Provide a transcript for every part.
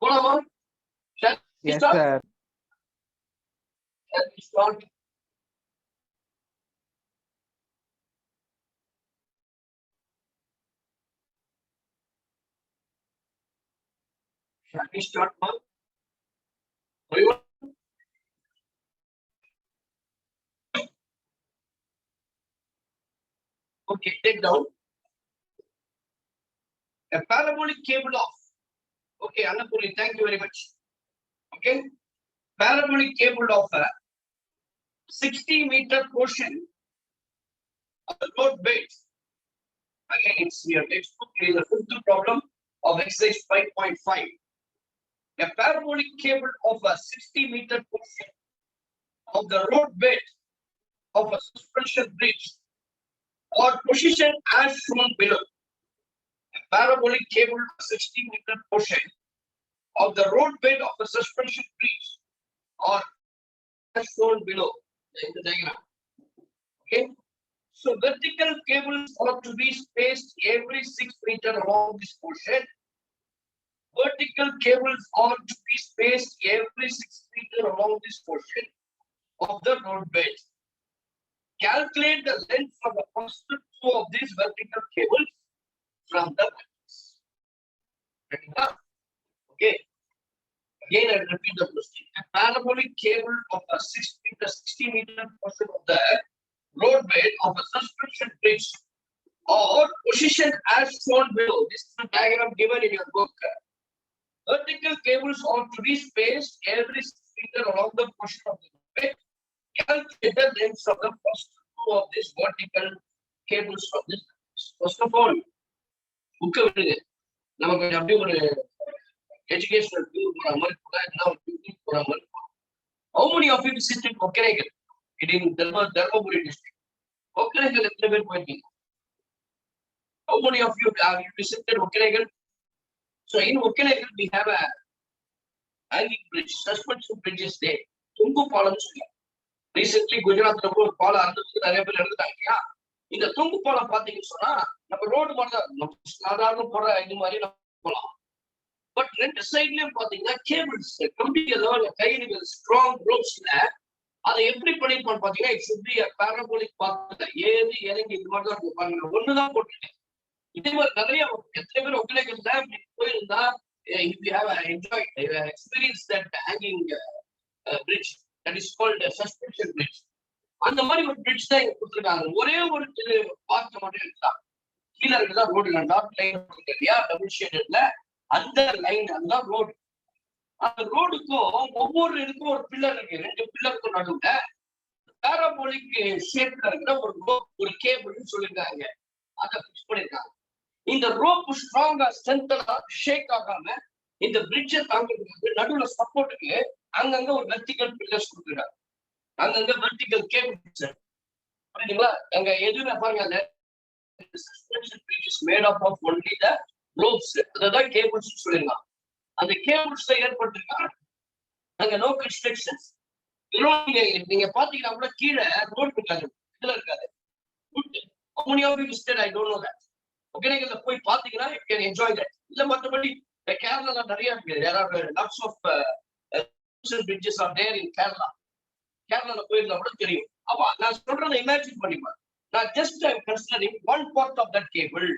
Yes, sir. Shall we start now? Okay, take down a parabolic cable of. Okay, Annapurni, thank you very much. Okay, parabolic cable of a 60-meter portion of the road bed. Again, it's your textbook. It is a fifth problem of exercise 5.5. A parabolic cable of a 60-meter portion of the road bed of a suspension bridge or position as shown below. A parabolic cable of 60-meter portion of the road bed of a suspension bridge or as shown below in the diagram. Okay, so vertical cables are to be spaced every 6 meters along this portion. Vertical cables are to be spaced every 6 meters along this portion of the road bed. Calculate the length of the first two of these vertical cables from the matrix. Okay. Again, I repeat the question. A parabolic cable of a 60-meter portion of the roadbed of a suspension bridge or position as shown below. This is the diagram given in your book. Vertical cables are to be spaced every 6 meters along the portion of the roadbed. Calculate the length of the first two of these vertical cables from this. First of all, educational tour how many of you visited Okkenegal? It in Dharmaburi district. Okkenegal how many of you have visited Okkenegal? So in Okkenegal we have a hanging bridge, suspension bridges there. Tungu Palam. Recently Gujarat Pala in the Tungu Palam Pathina, road but ரெண்டு சைடுலயும் பாத்தீங்கன்னா cables கம்பி கயிறு strong ropes அதை எப்படி பண்ணிருப்பான்னு பாத்தீங்கன்னா it should be a parabolic path. ஏறி இறங்கி இது மாதிரி தான் பாருங்க ஒண்ணுதான் போட்டுருக்கேன். இதே மாதிரி நிறைய எத்தனை பேர் ஒக்கலைகள்ல போயிருந்தா if you have enjoyed experience that hanging bridge that is called a suspension bridge. அந்த மாதிரி ஒரு bridge தான் இங்க கொடுத்துருக்காங்க. ஒரே ஒரு பார்க்க மட்டும் இருக்கா கீழே இருக்குதா ரோடு டாட் லைன் இல்லையா டபுள் ஷேடட்ல அந்த லைன் அந்த ரோடு. அந்த ரோடுக்கும் ஒவ்வொரு இதுக்கும் ஒரு பில்லர் இருக்கு. ரெண்டு பில்லருக்கும் நடுவுல பாராபோலிக் ஷேப்ல இருக்கிற ஒரு கேபிள்னு சொல்லிருக்காங்க. அதை பிக்ஸ் பண்ணிருக்காங்க. இந்த ரோப் ஸ்ட்ராங்கா ஸ்ட்ரென்த்தா ஷேக் ஆகாம இந்த பிரிட்ஜை தாங்கிறதுக்கு நடுவுல சப்போர்ட்டுக்கு அங்கங்க ஒரு வெர்டிகல் பில்லர்ஸ் கொடுத்துருக்காங்க. அங்கங்க வெர்டிகல் கேபிள்ஸ் புரியுதுங்களா? அங்க எதுவுமே பாருங்க அந்த suspension bridge is made up of only the ropes. அதான் கேபிள்ஸ் சொல்லிருக்காங்க. அந்த கேபிள்ஸ் ஏற்பட்டிருக்காங்க. அங்க நோ கன்ஸ்ட்ரக்ஷன்ஸ். நீங்க பாத்தீங்கன்னா கூட கீழே ரோடு இருக்காது, இதுல இருக்காது. How many of you visited? I don't know that. ஒகேனக்கல்ல போய் பாத்தீங்கன்னா you can enjoy that. இல்ல மற்றபடி கேரளால நிறைய இருக்கு. There are lots of bridges are there in Kerala. கேரளால போயிருந்தா கூட தெரியும். அப்ப நான் சொல்றதை இமேஜின் பண்ணிப்பேன். நான் just I considering one part of that cable.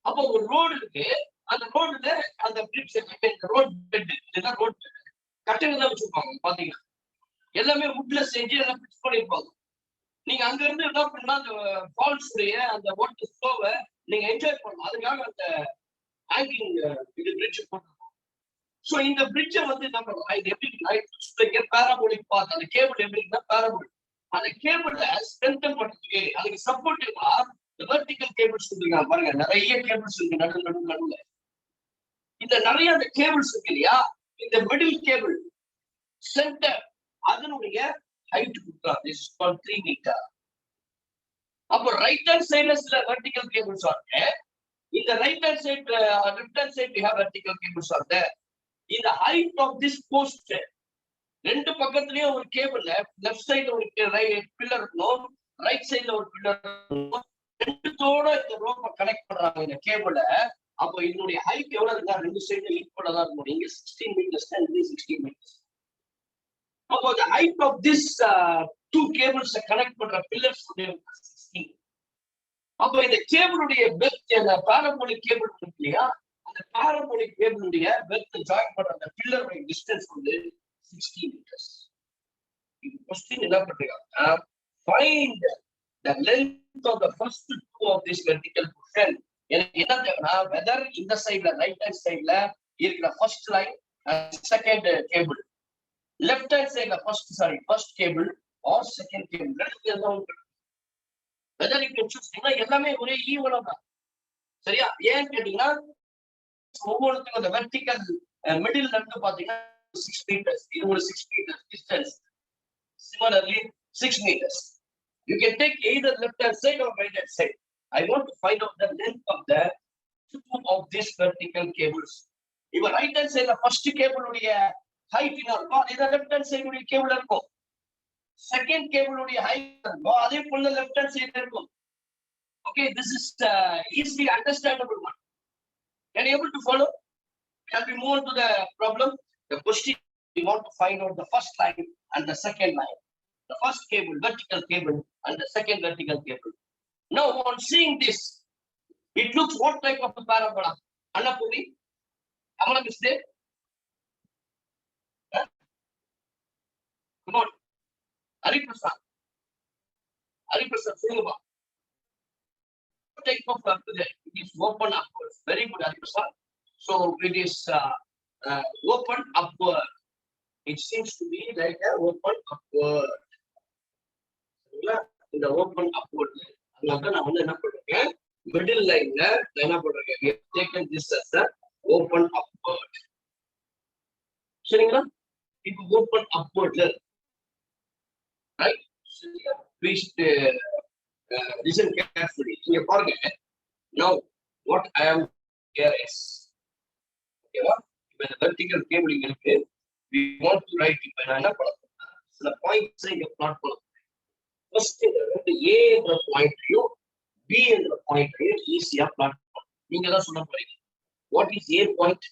அப்போ ஒரு ரோடு இருக்கு. அந்த ரோடுல அந்த பிரிட்ஜ் ரோட் பெட் இதுதான் ரோட் பெட் கட்டணம் தான் வச்சிருப்பாங்க. பாத்தீங்கன்னா எல்லாமே வுட்ல செஞ்சு எல்லாம் பிக்ஸ் பண்ணிருப்பாங்க. நீங்க அங்க இருந்து என்ன பண்ணா அந்த ஃபால்ஸ் உடைய அந்த வாட்டர் ஃப்ளோவை நீங்க என்ஜாய் பண்ணலாம். அதுக்காக அந்த ஹேங்கிங் இது பிரிட்ஜ் போட்டிருக்கோம். ஸோ இந்த பிரிட்ஜை வந்து என்ன பண்ணலாம், இது எப்படி பாராபோலிக் பாத் அந்த கேபிள் எப்படி இருக்குன்னா பாராபோலிக். அந்த கேபிள ஸ்ட்ரென்தன் பண்றதுக்கு அதுக்கு சப்போர்ட்டிவா வெர்டிகல் கேபிள்ஸ் கொடுத்துருக்காங்க. பாருங்க நிறைய கேபிள்ஸ் இருக்கு நடுவுல. இந்த நிறைய அந்த கேபிள்ஸ் இருக்கு இல்லையா, இந்த மிடில் கேபிள் சென்டர் அதனுடைய ஹைட் கொடுக்குறாங்க. This is called 3 metre. அப்போ ரைட் ஹேண்ட் சைடுல சில வெர்டிகல் கேபிள்ஸ் இருக்கு. இந்த right hand side left hand side we have vertical cables are there. இந்த ஹைட் ஆஃப் திஸ் போஸ்ட் ரெண்டு பக்கத்துலயும் ஒரு கேபிள்ல லெஃப்ட் சைடுல ஒரு பில்லர் இருக்கணும், ரைட் சைடுல ஒரு பில்லர் இருக்கணும். ரெண்டுத்தோட இந்த ரோப்பை கனெக்ட் பண்றாங்க. இந்த கேபிள அப்போ இதனுடைய ஹைட் எவ்வளவு இருக்கா? ரெண்டு சைடு ஈக்குவலா தான் இருக்கும். இங்க 16 meters and this 16 meters. அப்போ the height of this two cables connect பண்ற pillars 16. அப்போ இந்த கேபிளுடைய பெர்த், அந்த பாரபோலிக் கேபிள் இருக்கு இல்லையா, அந்த பாரபோலிக் கேபிளுடைய பெர்த் ஜாயின் பண்ற அந்த பில்லருடைய டிஸ்டன்ஸ் 16 meters. இது क्वेश्चन என்ன பண்றாங்க? Find the length of the first two of this vertical portion. எனக்கு என்ன தேவைன்னா, whether இந்த சைடுல ரைட் ஹேண்ட் சைடுல இருக்கிற first line second cable, left hand சைடுல first cable or second cable, whether you can choose. எல்லாமே ஒரே ஈவனா தான். சரியா? ஏன் கேட்டீங்கன்னா, ஒவ்வொருத்துக்கும் அந்த வெர்டிகல் மிடில் இருந்து பாத்தீங்கன்னா 6 meters, இது ஒரு 6 meters distance. Similarly 6 meters. You can take either left hand side or right hand side. I want to find out the length of the two of these vertical cables. If right hand side the first cable உடைய height இருக்கும், இதே left hand side உடைய cable இருக்கும். Second cable உடைய height இருக்கும், அதே போல left hand side இருக்கும். Okay, this is easily understandable one. Can you able to follow? Can we move on to the problem? The question, we want to find out the first line and the second line. The first cable, vertical cable, and the second vertical cable. Now, on seeing this, it looks what type of a parabola? Annapurni, am I mistake? Huh? Come on, Hari Prasad, Sunguba. What type of parabola? It is open upwards. Very good, Hari Prasad. So it is open upward. It seems to be like a open upward. இந்த open upward, அதனால நான் என்ன பண்றேன், middle லைன்ல என்ன பண்றேன், we have taken this as a open upward. சரிங்களா? இப்போ ஓபன் அப்வர்ட்ல ரைட். Please listen carefully. இங்க பாருங்க. Now what I am here is, ஓகேவா, இப்போ இந்த வெர்டிகல் கேபிளிங் இருக்கு. We want to write, இப்போ நான் என்ன பண்ண, சில பாயிண்ட்ஸ் இங்க பிளாட் பண்ண. First, A என்ற பாயிண்டையும் B என்ற பாயிண்டையும் ஈஸியா பிளாட் பண்ணலாம். நீங்க தான் சொல்ல போறீங்க. What is A point?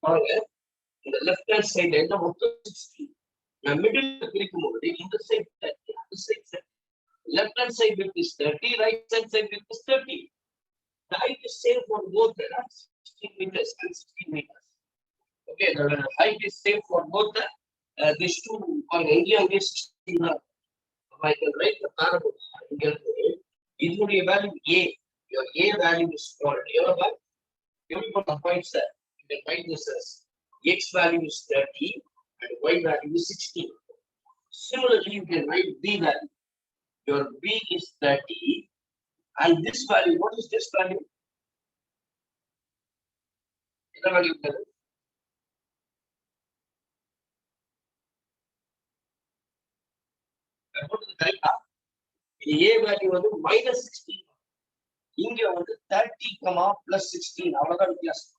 பாருங்க, இந்த லெஃப்ட் ஹேண்ட் சைடுல என்ன மொத்தம் 60. நான் மிடில் பிரிக்கும் போது இந்த சைடு 30, அந்த side 30. Left hand side width is 30, right hand side width is 30. The height is same for both, 16 meters and 16 meters. Okay, the height is same for both these two. On India, it is 16. I can write the parabola. Including value A. Your A value is called. You put the points there. You can write this as X value is 30 and Y value is 16. Similarly, you can write B value. Your B is 30 and this value, what is this value? What value is correct? A value வந்து -16. இங்க வந்து 30, +16. அவ்வளவுதான் வித்தியாசம்.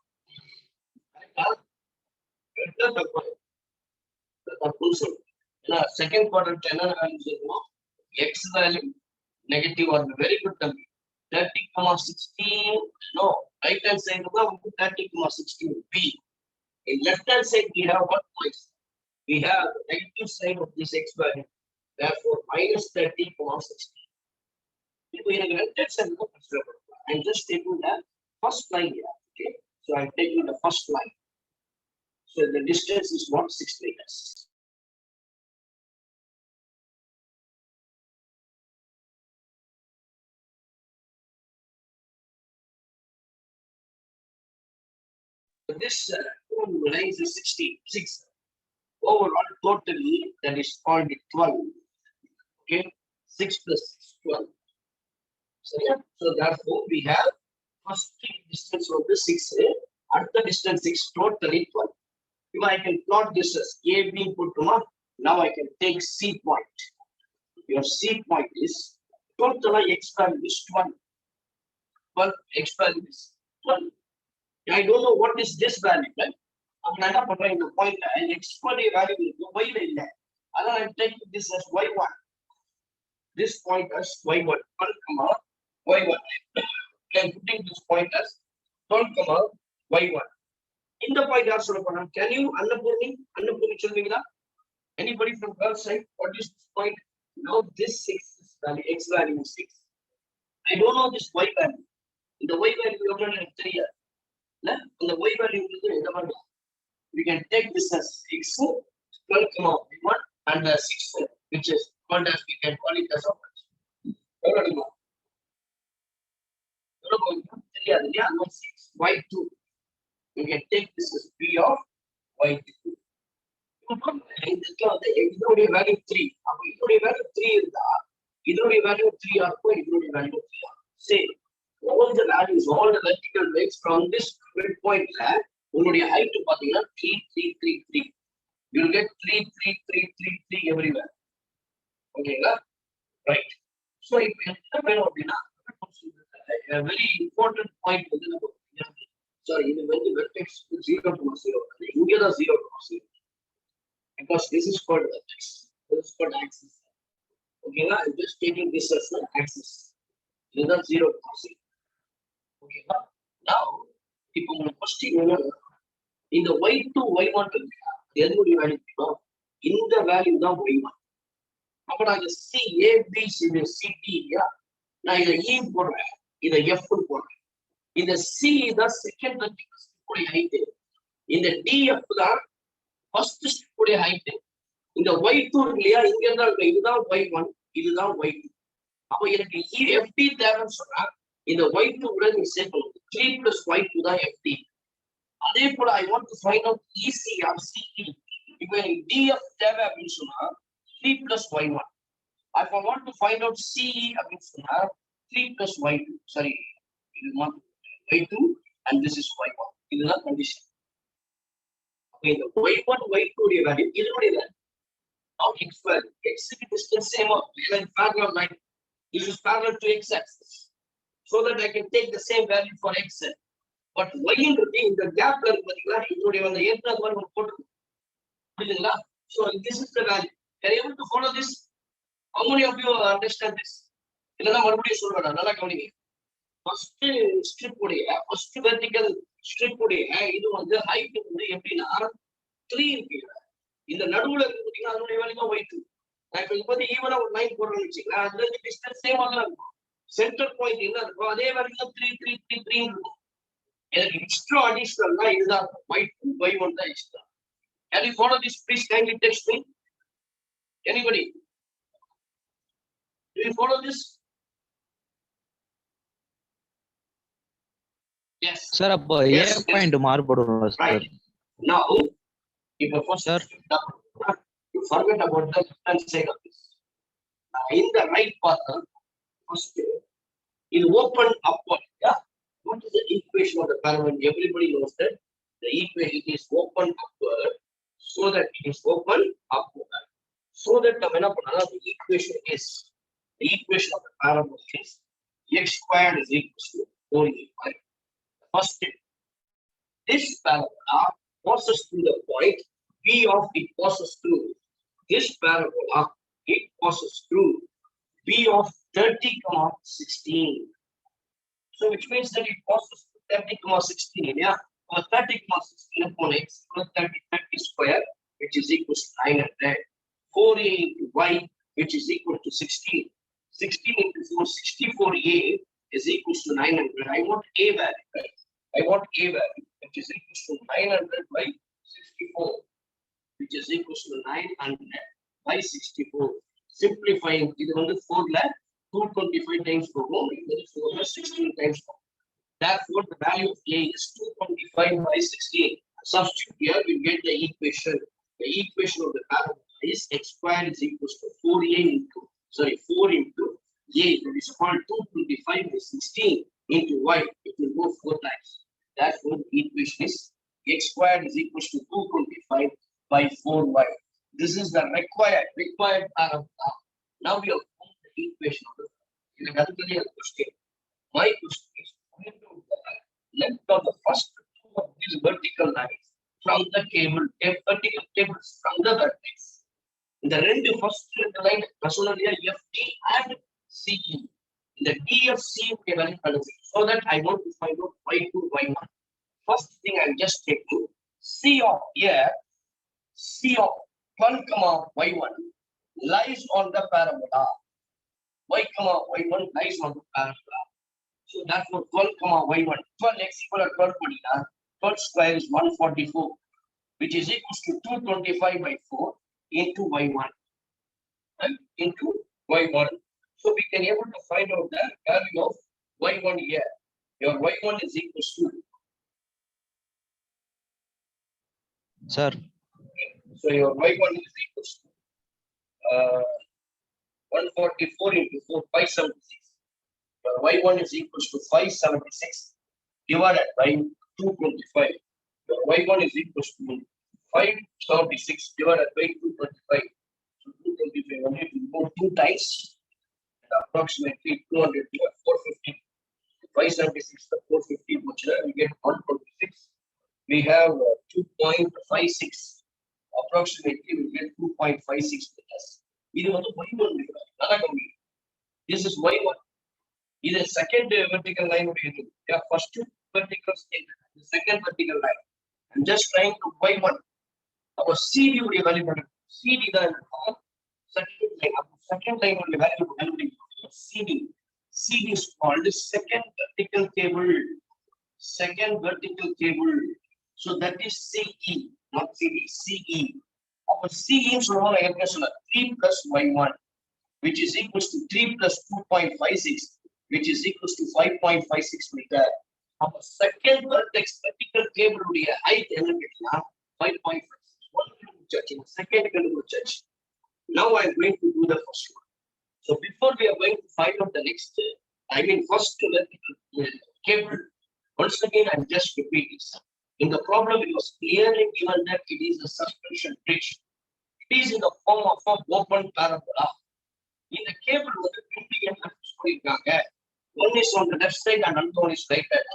Second quadrant என்ன value இருக்கும்? X value negative or very good term. 30, 16. No, right hand side வந்து 30, 16. B. In left hand side we have what points? We have the negative side of this X value. Therefore, -30, 16. இப்போ எனக்கு left hand side consider பண்ணலாம். I'm just taking the first line here. Okay, so I'm taking the first line. So the distance is what? 6 meters. This length is 66. Overall, totally that is called 12. Okay, 6 plus 6, 12. So therefore, we have first distance of the 6. At the distance 6, totally 12. If I can plot this as A being put to mark, now I can take C point. Your C point is total X value is 12. 12 X value is 12. I don't know what is this value, right? I'm not putting the point and X value is Y line. I'm taking this as Y1. This point as Y1. Y1. I'm putting this point as 12, y1. In the point யார் சொல்ல போறாங்க? Can you Annapoorani சொல்வீங்களா? Anybody from girl side? What is this point? Now this 6 is value, x value is 6. I don't know this y value. In the y value எவ்வளவு எனக்கு தெரியாது. இல்ல இந்த y value எந்த மாதிரி? We can take this as x 12, y1 and 6 which is called as, we can call it as a எவ்வளவு தெரியாது இல்லையா? 6 y2. You can take this as p of y2. இதனுடைய வேல்யூ 3. அப்ப இதனுடைய வேல்யூ 3 இருந்தா இதனுடைய வேல்யூ 3 இருக்கும், இதனுடைய வேல்யூ 3 ஆகும். Same. All the values, all the vertical weights from this midpoint ல உங்களுடைய height பாத்தீங்கன்னா 3 3 3 3. You will get 3 3 3 3 3 everywhere. ஓகேங்களா? Right. So இப்போ என்ன வேணும் அப்படின்னா a very important point வந்து நம்ம sorry இது வந்து vertex 0, இங்க தான் 0, because this is called vertex, this is called axis. Okay, I'm just taking this as an axis. This is 0, okay. Now இப்போ உங்க question என்ன, இந்த y2 y1 இருக்கு, எதனுடைய வேல்யூ தெரியுமா? இந்த வேல்யூ தான் y1. அப்ப நான் இந்த c a b c இந்த c d இல்லையா, நான் இதை e போடுறேன், இதை f போடுறேன். இந்த c தான் செகண்ட் வெர்டிகல் ஸ்ட்ரிப் உடைய ஹைட், இந்த df தான் ஃபர்ஸ்ட் ஸ்ட்ரிப் உடைய ஹைட். இந்த y2 இல்லையா, இங்க இருந்தா இதுதான் y1, இதுதான் y2. அப்ப எனக்கு ft தேவைன்னு சொன்னா இந்த y2 கூட நீ சேர்க்கணும். 3 plus y2 தான் ft. அதே போல I want to find out ec or ce. இப்போ எனக்கு df தேவை அப்படின்னு சொன்னா 3 plus y1. If I want to find out ce அப்படின்னு சொன்னா 3 plus y2. Sorry, இது y2 and this is y1. இதுதான் condition. Okay, the y1 y2 உடைய வேல்யூ இதனுடைய value. Now x value, x distance same or parallel line. This is parallel to x axis, so that I can take the same value for x. But y ன்றது இந்த கேப்ல இருக்கு பாத்தீங்களா, இதனுடைய அந்த ஏற்றது மாதிரி நம்ம போட்டுருக்கோம். புரியுதுங்களா? So this is the value. Can you able to follow this? How many of you understand this? இல்லனா மறுபடியும் சொல்றேன், நல்லா கவனிங்க. ஃபர்ஸ்ட் ஸ்ட்ரிப் உடைய ஃபர்ஸ்ட் வெர்டிகல் ஸ்ட்ரிப் உடைய இது வந்து ஹைட் வந்து எப்படின்னா 3 இருக்கு. இந்த நடுவுல இருக்கு பாத்தீங்கன்னா அதனுடைய வேல்யூ தான் y2. நான் இப்ப இது வந்து ஈவனா ஒரு லைன் போடுறேன்னு வச்சுக்கலாம், அதுல இருந்து டிஸ்டன்ஸ் சேமா தான் இருக்கும். சென்டர் பாயிண்ட் என்ன இருக்கும், அதே வேல்யூ தான் 3 3 3 3 இருக்கும். எனக்கு எக்ஸ்ட்ரா அடிஷனல்னா இதுதான் y2 y1 தான் extra. Can you follow this? Please kindly text me. Anybody? Do you follow this? Yes. Sir, அப்போ a point மாறுபடும் sir. Now, if first sir, you forget about the left side of this. In the right path, first is open upward. Yeah. What is the equation of the parallel? Everybody knows that the equation is open upward, so that it is open upward. So that the equation is, the equation of the parallel is x squared is equal to 4a. First step, this parabola passes through the point P of it passes through. This parabola, it passes through P of 30, 16. So which means that it passes through 30, 16. Yeah, or 30, 16 upon x plus 30 square, which is equal to 900. 4a into y, which is equal to 16. 16 into 4, 64a is equal to 900. I want a value, right? I want a value, which is equal to 900 by 64, which is equal to 900 by 64. Simplifying, இது வந்து 4 ல 225 times போகும், இது 4 ல 16 times போகும். Therefore, the value of a is 225 by 16. Substitute here, we get the equation. The equation of the parabola is x squared is equal to 4a into, 4 into a, that is called 225 by 16 into y. It will go 4 times. Therefore, the equation is x squared is equal to 225 by 4y. This is the required parabola. Now we have found the equation of the question. My question is, find out the length of the first two of these vertical lines from the vertical tables from the vertex. The first line FD and CE. இந்த DFC value கண்டுபிடிக்கும். So that I want to find out y2, y1. First thing I'm just taking C of here, C of 12, y1 lies on the parabola. Y, y1 lies on the parabola. So therefore 12, y1, 12 x equal to 12 padina, 12 square is 144, which is equals to 225 by 4 into y1, and into y1. So we can able to find out the value of y1 here. Your y1 is equals to, sir. so your y1 is equals to 144 into 4, 576. Your y1 is equals to 576 divided by 225. Your y1 is equals to 576 divided by 225. So 225 only to go 2 times, and approximately 200 to 450. 576 to 450, which we get 126. We have 2.56. Approximately we get 2.56 meters. இது வந்து y1 நல்லா கம்மி. This is y1. இது second vertical line உடையது. Yeah, first vertical state, the second vertical line. I'm just trying to y1. அப்போ CD உடைய value பண்ணுங்க. CD தான் second line. அப்போ second line உடைய வேல்யூ கண்டுபிடிக்கணும். CD is called second vertical cable. Second vertical cable. So that is CE, not CD, CE. Our CE is 3 plus y1, which is equals to 3 plus 2.56, which is equals to 5.56 meter. Our second vertical cable height is 5.56. One church in the second church. Now I am going to do the first one. So before we are going to find out the next, first vertical cable, once again I'm just repeating. In the problem, it was clearly given that it is a suspension bridge. It is in the form of an open parabola. In the cable, one is on the left side and another one is right side.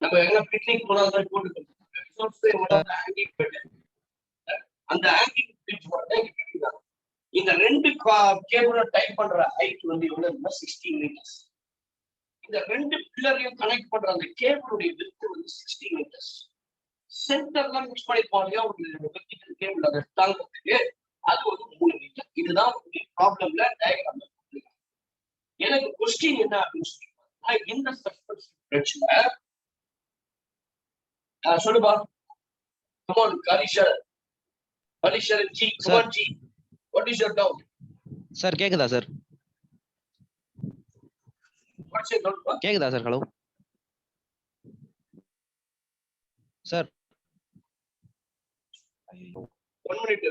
நம்ம எங்க picnic போனாலும் போட்டு அந்த hanging bridge போறதா இந்த ரெண்டு கேபிள type பண்ற height வந்து எவ்வளவுன்னா 16 மீட்டர்ஸ். இந்த ரெண்டு பில்லரையும் கனெக்ட் பண்ற அந்த கேபிளுடைய விட்த் வந்து 16 மீட்டர்ஸ். சென்டர்ல மிக்ஸ் பண்ணி போறியா ஒரு வெர்டிகல் கேபிள் அதை தாங்கிறதுக்கு அது வந்து 3 மீட்டர். இதுதான் ப்ராப்ளம்ல டயகிராம்ல கொடுத்திருக்காங்க. எனக்கு கொஸ்டின் என்ன அப்படின்னு சொல்லி இந்த சஸ்பென்ஷன் பிரிட்ஜ்ல சொல்லுப்பா. Come on, Kalisharan G, come on G. What is your doubt? Sir, கேக்குதா சார்? What's your doubt? கேக்குதா sir? Hello sir. 1 minute.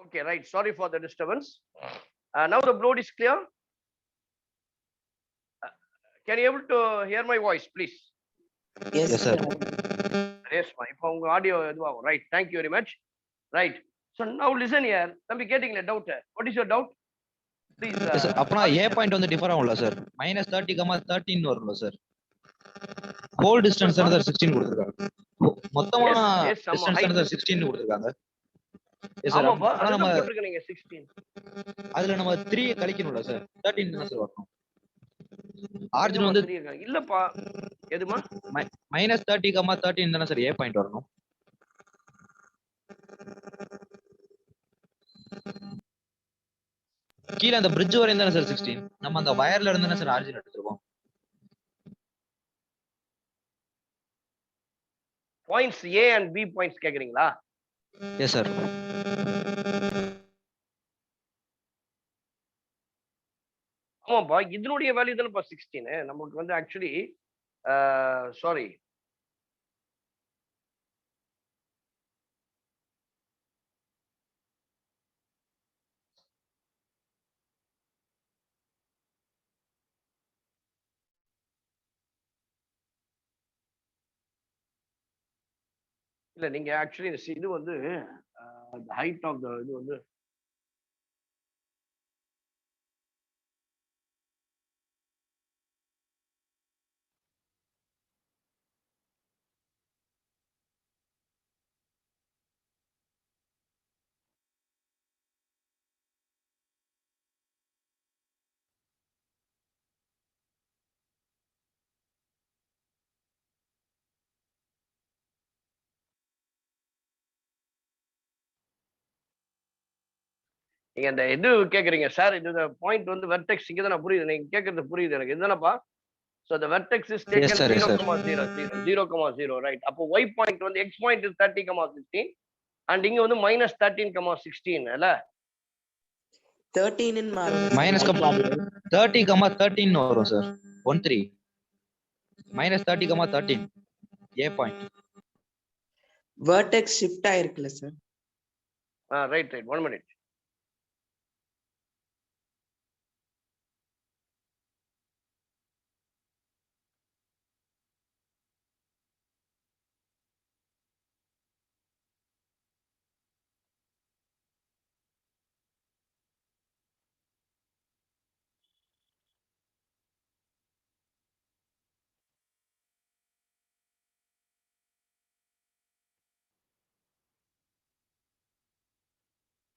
Okay, right. Sorry for the disturbance. Now the board is clear. Can you able to hear my voice, please? Yes, sir. Reshma இப்போ உங்க audio இதுவாகும். Right, thank you very much. Right, so now listen here. தம்பி கேட்டீங்களா doubt? What is your doubt please? Yes, sir. அப்பனா A point வந்து differ ஆகும்ல sir? -30, 13 வரும்ல sir? Whole distance தான சார் 16 கொடுத்திருக்காங்க. மொத்தமா டிஸ்டன்ஸ் தான சார் 16 கொடுத்திருக்காங்க. S sir. ஆமாப்பா, ஆனா நம்ம அதுதான் போட்டுருக்கீங்க நீங்க 16. அதுல நம்ம 3 கழிக்கணும்ல சார்? 13 தான சார் வரணும். ஆரிஜின் வந்து இல்லப்பா, எதுமா -30, 13 தான சார் A பாயிண்ட் வரணும். கீழ அந்த பிரிட்ஜ் வரையும் தானே சார் 16. நம்ம அந்த வயர்ல இருந்து தானே சார் ஆரிஜின் எடுத்துருக்கோம். Points A and B points கேக்குறீங்களா? Yes sir. ஆமாப்பா, இதனுடைய வேல்யூ தானேப்பா 16. நமக்கு வந்து ஆக்சுவலி சாரி, இல்ல நீங்க ஆக்சுவலி இது வந்து ஹைட் ஆஃப் த இது வந்து நீங்க அந்த இது கேக்குறீங்க சார். இந்த பாயிண்ட் வந்து வெர்டெக்ஸ் இங்க தானே புரியுது, நீங்க கேக்குறது புரியுது எனக்கு. இதுதானப்பா. So the vertex is taken Yes, sir. 0, Yes, sir. 0, 0, 0, right? அப்போ y point வந்து x point is 30, 16 and இங்க வந்து -13, 16 இல்ல? 13 ன்னு மாறுது. -30, 13 வரும் sir. 13 -30, 13 A point. Vertex shift ஆயிருக்குல sir? Right, 1 minute.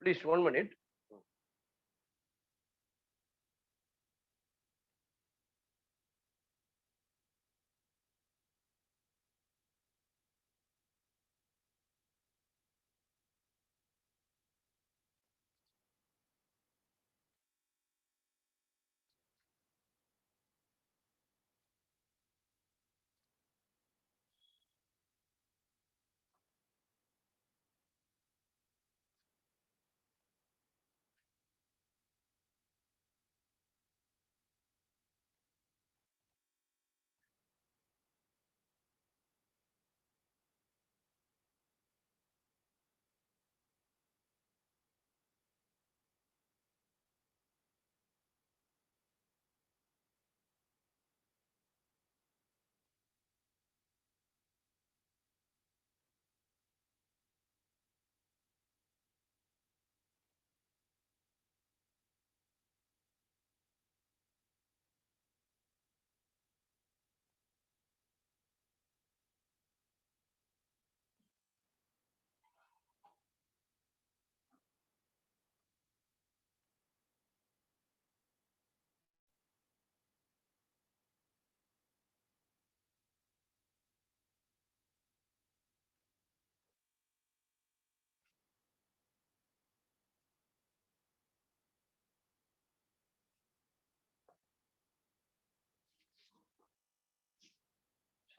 Please, 1 minute.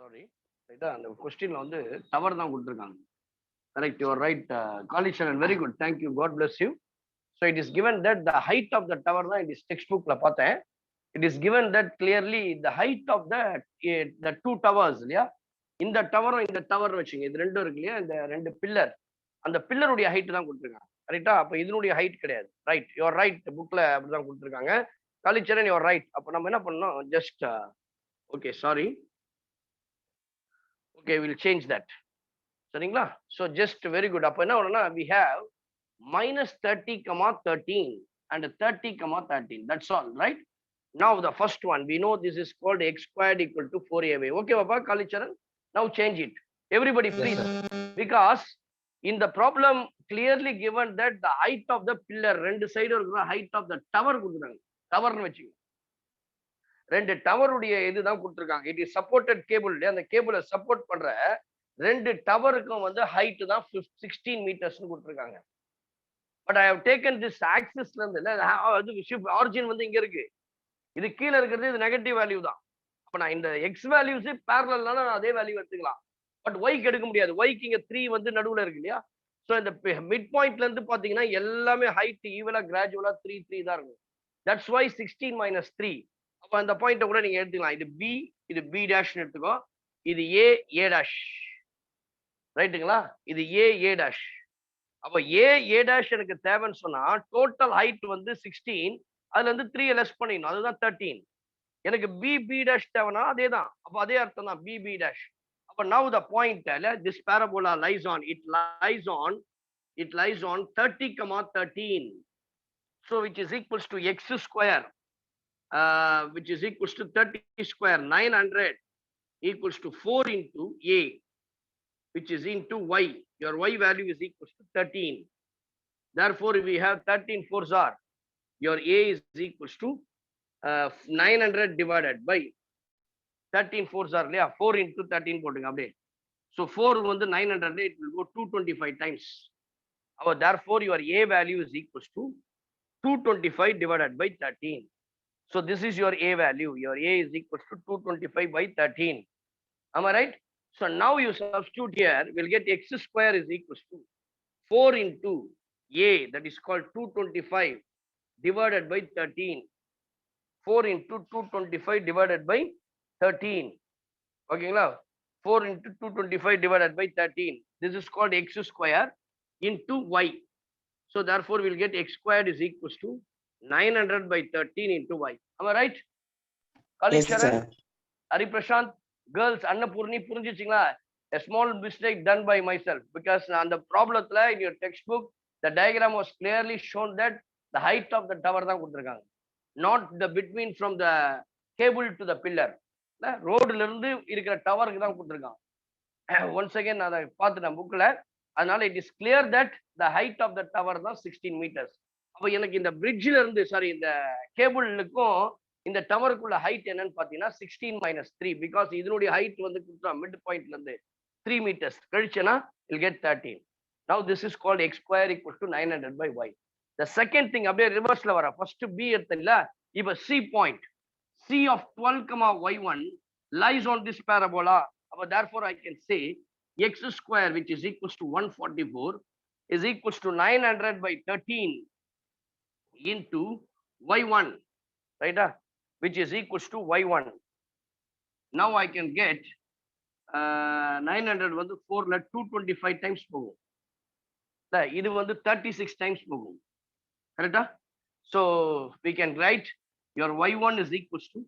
Sorry, ரைட்டா? அந்த क्वेश्चनல வந்து டவர் தான் கொடுத்திருக்காங்க. Correct, you are right collision, very good, thank you, god bless you. So it is given that the height of the tower தான் in this textbookல பார்த்தேன். It is given that clearly the height of the two towers இல்லையா? இந்த டவரும் இந்த tower வச்சுங்க, இது ரெண்டும் இருக்கு இல்லையா? இந்த ரெண்டு பில்லர், அந்த பில்லருடைய ஹைட் தான் கொடுத்திருக்காங்க. ரைட்டா? அப்ப இதனுடைய ஹைட் கிடையாது. ரைட், யூ ஆர் ரைட், புக்ல அப்படிதான் கொடுத்திருக்காங்க. காலிச்சரன், யூ ஆர் ரைட். அப்ப நம்ம என்ன பண்ணணும், just okay, sorry, Okay, we'll change that. சரிங்களா? So just very good. அப்ப என்ன வரும்னா we have minus 30, 13 and 30, 13. That's all, right? Now the first one, we know this is called x squared equal to 4ab. Okay, Papa, Kalicharan? Now change it. Everybody, please. Because in the problem, clearly given that the height of the pillar, ரெண்டு side இருக்கிற height of the tower கொடுக்குறாங்க. டவர்னு வச்சுக்கோங்க. ரெண்டு டவருடைய இதுதான் கொடுத்துருக்காங்க. It is supported cable. அந்த கேபிளை support பண்ற ரெண்டு டவருக்கும் வந்து ஹைட் தான் 16 மீட்டர்ஸ் கொடுத்துருக்காங்க. But I have taken this ஆக்சிஸ்ல இருந்து ஆரிஜின் வந்து இங்க இருக்கு. இது கீழே இருக்கிறது இது நெகட்டிவ் வேல்யூ தான். அப்ப நான் இந்த எக்ஸ் வேல்யூஸ் பேரலல்னா நான் அதே வேல்யூ எடுத்துக்கலாம். பட் ஒய்க்கு எடுக்க முடியாது. ஒய்க்கு இங்க 3 வந்து நடுவுல இருக்கு இல்லையா? ஸோ இந்த மிட் பாயிண்ட்ல இருந்து பாத்தீங்கன்னா எல்லாமே ஹைட் ஈவலா கிராஜுவலா 3 3 தான் இருக்கும். That's why 16 minus 3. அப்ப அந்த பாயிண்ட்டை கூட நீங்க எடுத்துக்கலாம். இது பி, இது பி டேஷ்னு எடுத்துக்கோ. இது ஏ, ஏ டேஷ், ரைட்டுங்களா? இது ஏ, ஏ டேஷ். அப்ப ஏ, ஏ டேஷ் எனக்கு தேவைன்னு சொன்னா டோட்டல் ஹைட் வந்து 16, அதுல இருந்து 3 லெஸ் பண்ணிடணும், அதுதான் 13. எனக்கு பி, பி டேஷ் தேவைன்னா அதே தான். அப்ப அதே அர்த்தம் தான் பி, பி டேஷ். அப்ப now the point this parabola lies on, it lies on 30, 13. So which is equals to x square, which is equals to 30 square, 900 equals to 4 into a, which is into y. Your y value is equals to 13. Therefore we have 13 fours are, your a is equals to 900 divided by 13 fours are, 4 into 13 போட்டுங்க அப்படியே. So 4 வந்து 900, it will go 225 times. Therefore your a value is equals to 225 divided by 13. So this is your a value. Your a is equals to 225 by 13. Am I right? So now you substitute here, we'll get x square is equals to 4 into a, that is called 225 divided by 13. 4 into 225 divided by 13. Okay, 4 into 225 divided by 13. This is called x square into y. So therefore we'll get x squared is equals to 900 by 13 into y. Am I right? Yes, sir. Hari Prashant, girls, Annapurni, புரிஞ்சிச்சிங்களா? A small mistake done by myself, because on the problem in your textbook, the diagram was clearly shown that the height of the tower தான் கொடுத்திருக்காங்க, not the between from the cable to the pillar. ரோடுல இருந்து இருக்கிற டவருக்கு தான் கொடுத்திருக்காங்க. Once again நான் அதை பார்த்துட்டேன் புக்ல. அதனால it is clear that the height of the tower தான் 16 meters. அப்ப எனக்கு இந்த பிரிட்ஜ்ல இருந்து இந்த கேபிளுக்கும் இந்த டவருக்குள்ள ஹைட் என்னன்னு பாத்தீங்கன்னா 16 minus 3, because இதனுடைய ஹைட் வந்து மிட் பாயிண்ட்ல இருந்து 3 meters கழிச்சேன்னா you'll get 13. Now this is called x square equal to 900 by y. The second thing அப்படியே ரிவர்ஸ்ல வர. ஃபர்ஸ்ட் b எடுத்தீங்களா? இப்ப c point, c of 12, y1 lies on this parabola. Therefore I can say x square, which is equals to 144, is equals to 900 by 13 into y1, right? Which is equals to y1. Now I can get 900 வந்து 4ல 225 times போகும். இது வந்து 36 times போகும். கரெக்டா? So we can write your y1 is equals to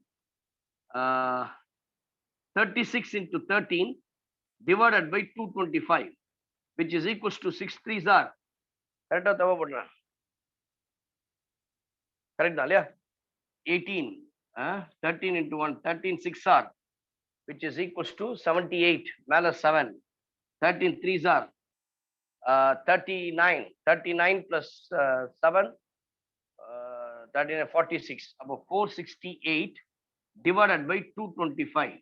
36 into 13 divided by 225, which is equals to 6 3s are. கரெக்டா தவ பண்றேன்? கரெக்டா இல்லையா? 18, 13 into 1, 13 6 are, which is equals to 78, மேல 7, 13 3s are 39, 39 plus 7, 39, 46. அப்போ 468 divided by 225.